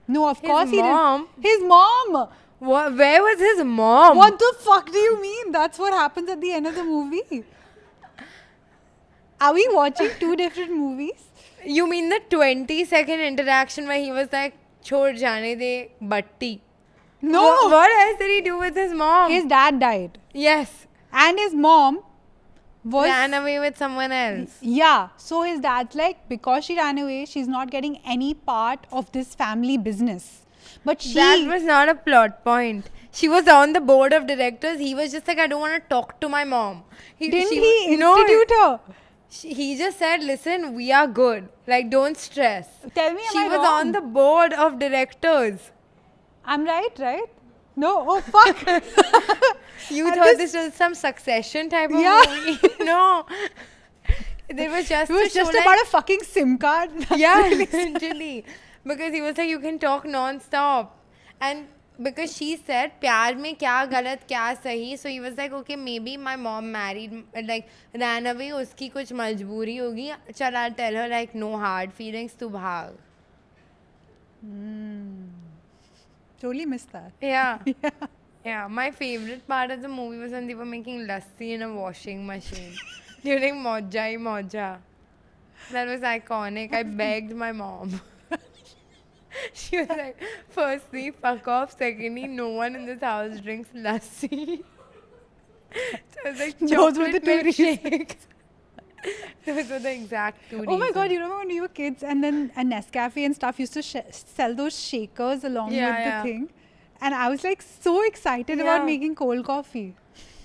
No, of His course he mom? didn't. His mom! Where was his mom? What the fuck do you mean? That's what happens at the end of the movie. Are we watching two different movies? You mean the 20-second interaction where he was like, "Chhod jane de batti"? No! What else did he do with his mom? His dad died. Yes. And his mom was... Ran away with someone else. Yeah. So his dad's like, because she ran away, she's not getting any part of this family business. But she... That was not a plot point. She was on the board of directors. He was just like, I don't want to talk to my mom. Didn't she- he no, institute her? He just said, listen, we are good. Like, don't stress. Tell me, am She I was wrong? on the board of directors. I'm right? No? Oh, fuck. You And thought this- this was some Succession type of Yeah. movie? No. It was just It was to show, just like, about a fucking SIM card. yeah, literally. Because he was like, you can talk non-stop. And because she said, प्यार में क्या गलत क्या सही, so he was like, okay, maybe my mom married, like, ran away, उसकी कुछ मजबूरी होगी, चल, I'll tell her, like, no hard feelings, तू भाग. Totally missed that. Yeah. Yeah, my favorite part of the movie was when they were making lassi in a washing machine during Moja Moja. That was iconic. I begged my mom. She was like, firstly, fuck off. Secondly, no one in this house drinks lassi. So I was like, Those were the chocolate two reasons. milkshake. Those were the exact two Oh my god, reasons. you remember when we were kids and then a Nescafe and stuff used to sell those shakers along Yeah, with yeah. the thing? And I was like so excited about Yeah. making cold coffee.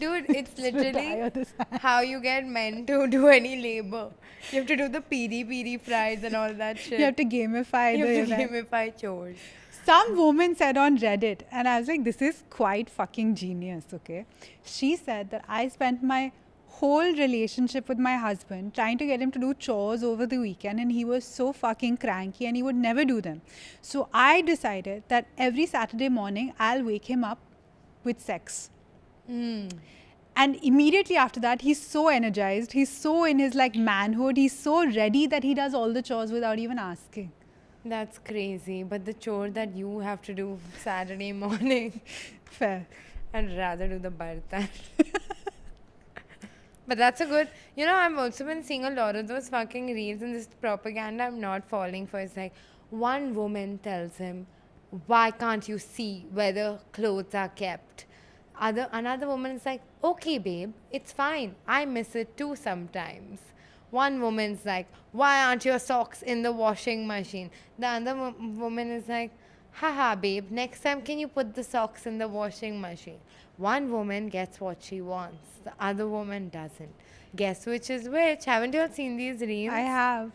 Dude, it's literally Retire this. how you get men to do any labor. You have to do the piri fries and all that shit. You have to gamify You the have to event. gamify chores. Some woman said on Reddit, and I was like, this is quite fucking genius, okay? She said that I spent my whole relationship with my husband trying to get him to do chores over the weekend, and he was so fucking cranky and he would never do them. So I decided that every Saturday morning I'll wake him up with sex. And immediately after that, he's so energized. He's so in his like manhood. He's so ready that he does all the chores without even asking. That's crazy. But the chore that you have to do Saturday morning, Fair. I'd rather do the bartan. But that's a good, I've also been seeing a lot of those fucking reels and this propaganda I'm not falling for. It's like one woman tells him, why can't you see where the clothes are kept? Another woman is like, okay, babe, it's fine. I miss it too sometimes. One woman's like, why aren't your socks in the washing machine? The other woman is like, haha, babe, next time can you put the socks in the washing machine? One woman gets what she wants, the other woman doesn't. Guess which is which? Haven't you all seen these reels? I have.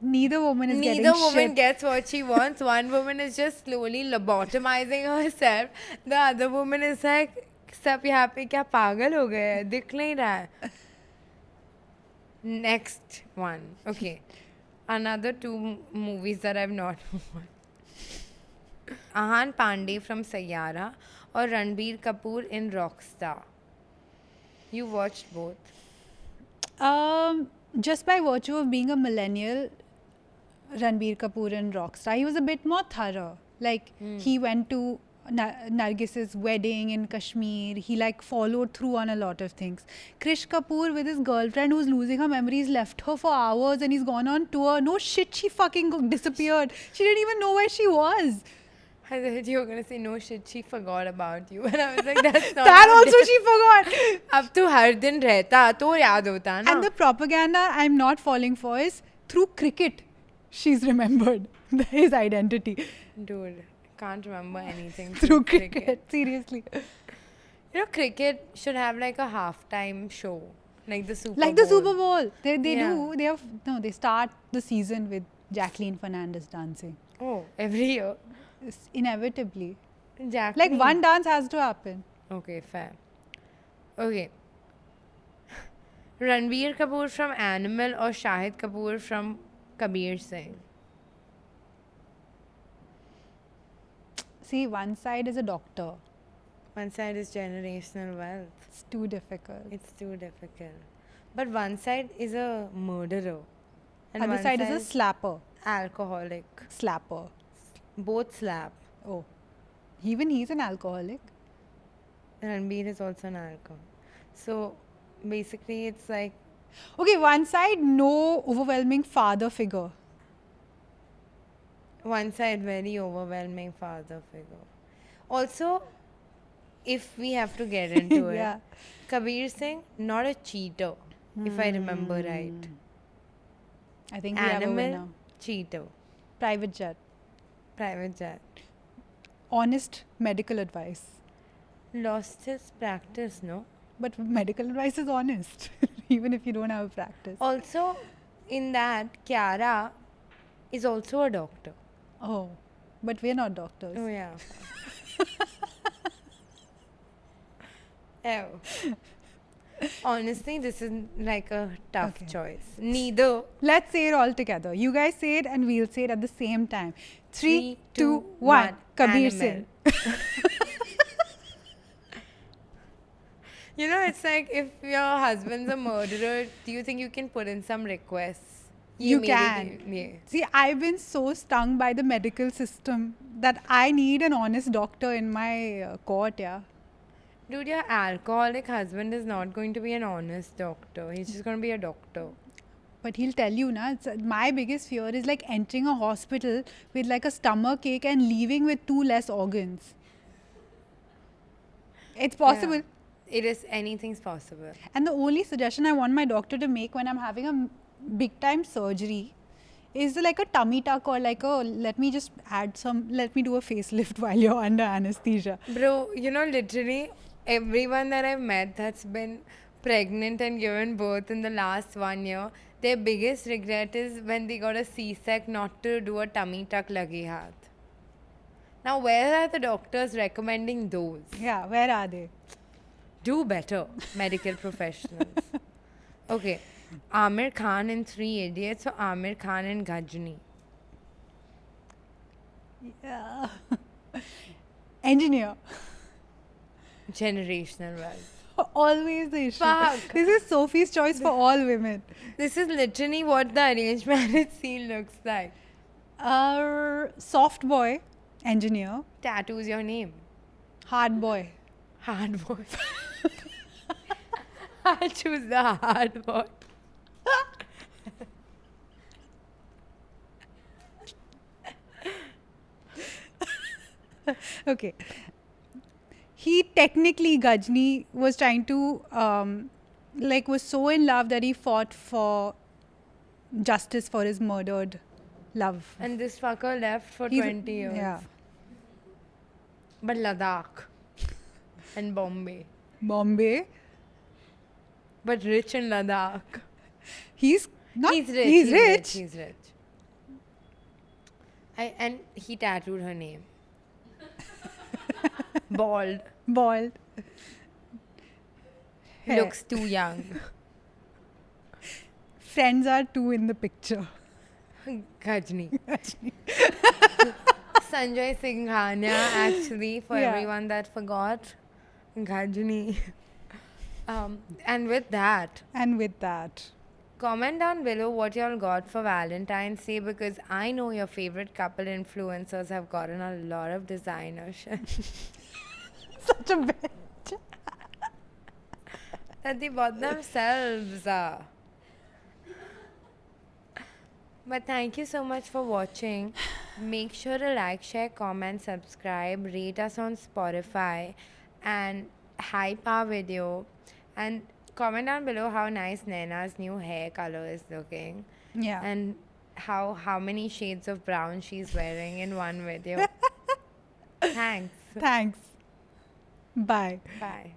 Neither woman is Neither getting woman shit. gets what she wants. One woman is just slowly lobotomizing herself. The other woman is like, सब यहाँ पे क्या पागल हो गए हैं? दिख नहीं रहा है. Next one. Okay. Another two movies that I've not watched. Ahan Pandey from Sayyara or Ranbir Kapoor in Rockstar. You watched both. Just by virtue of being a millennial, Ranbir Kapoor and Rockstar, he was a bit more thorough. Like he went to Nargis's wedding in Kashmir. He like followed through on a lot of things. Krish Kapoor with his girlfriend who's losing her memories left her for hours and he's gone on tour. No shit, she fucking disappeared. She didn't even know where she was. I thought you were going to say, no shit, she forgot about you. And I was like, that's not That how also it she forgot. अब तो हर दिन रहता तो याद होता ना. And the propaganda I'm not falling for is through cricket. She's remembered his identity Dude, can't remember anything through cricket. Seriously, cricket should have like a halftime show, like the Super like Bowl. the Super Bowl. They Yeah. do. They have no. They start the season with Jacqueline Fernandez dancing. Oh, every year. It's inevitably, Jacqueline. like one dance has to happen. Okay, fair. Okay. Ranbir Kapoor from Animal or Shahid Kapoor from Kabir Singh? See, one side is a doctor. One side is generational wealth. It's too difficult. It's too difficult. But one side is a murderer. And Other one side is a slapper. alcoholic. Slapper. Both slap. Oh, even he's an alcoholic. Ranbir is also an alcoholic. So basically, it's like Okay, one side, no overwhelming father figure. one side very overwhelming father figure. Also, if we have to get into Yeah. it, Kabir Singh, not a cheater, if I remember right. I think we have a Animal, winner. cheater, Private jet. private jet. Honest medical advice. Lost his practice, no? But medical advice is honest, even if you don't have a practice. Also, in that, Kiara is also a doctor. Oh, but we're not doctors. Oh, yeah. Oh. Honestly, this is like a tough Okay. choice. Neither. Let's say it all together. You guys say it and we'll say it at the same time. 3, 2, 1. 1. Kabir Animal. Singh. It's like if your husband's a murderer, do you think you can put in some requests? You immediately- can. Yeah. See, I've been so stung by the medical system that I need an honest doctor in my court, yeah. Dude, your alcoholic husband is not going to be an honest doctor. He's just going to be a doctor. But he'll tell you, na, my biggest fear is like entering a hospital with like a stomach ache and leaving with 2 less organs. It's possible. Yeah. It is, anything's possible. And the only suggestion I want my doctor to make when I'm having a big time surgery is like a tummy tuck or like a let me do a facelift while you're under anesthesia. Bro, you know, literally everyone that I've met that's been pregnant and given birth in the last 1 year, their biggest regret is when they got a C-sec not to do a tummy tuck lagi haath. Now, where are the doctors recommending those? Yeah, where are they? Do better, medical professionals. Okay, Amir Khan in Three Idiots or Amir Khan in Ghajini? Yeah. Engineer. Generational wealth. Always the issue. Fuck. This is Sophie's choice for all women. This is literally what the arranged marriage scene looks like. Soft boy, engineer. Tattoos your name. Hard boy. Hard boy. I'll choose the hard boy. Okay. He technically, Gajni, was trying to, was so in love that he fought for justice for his murdered love. And this fucker left for He's- 20 years. Yeah. But Ladakh and Bombay. Bombay. But rich in Ladakh. He's not. He's rich. He's rich. He's rich. And he tattooed her name. Bald. Bald. Hair. Looks too young. Friends are two in the picture. Ghajni. Sanjay Singhania, actually, for Yeah. everyone that forgot. Ghajni. And with that, And with that, comment down below what y'all got for Valentine's Day, because I know your favorite couple influencers have gotten a lot of designer shit such a bitch. that they bought themselves. But thank you so much for watching. Make sure to like, share, comment, subscribe, rate us on Spotify, and hype our video. And comment down below how nice Naina's new hair color is looking. Yeah. And how many shades of brown she's wearing in one video. Thanks. Thanks. Bye. Bye.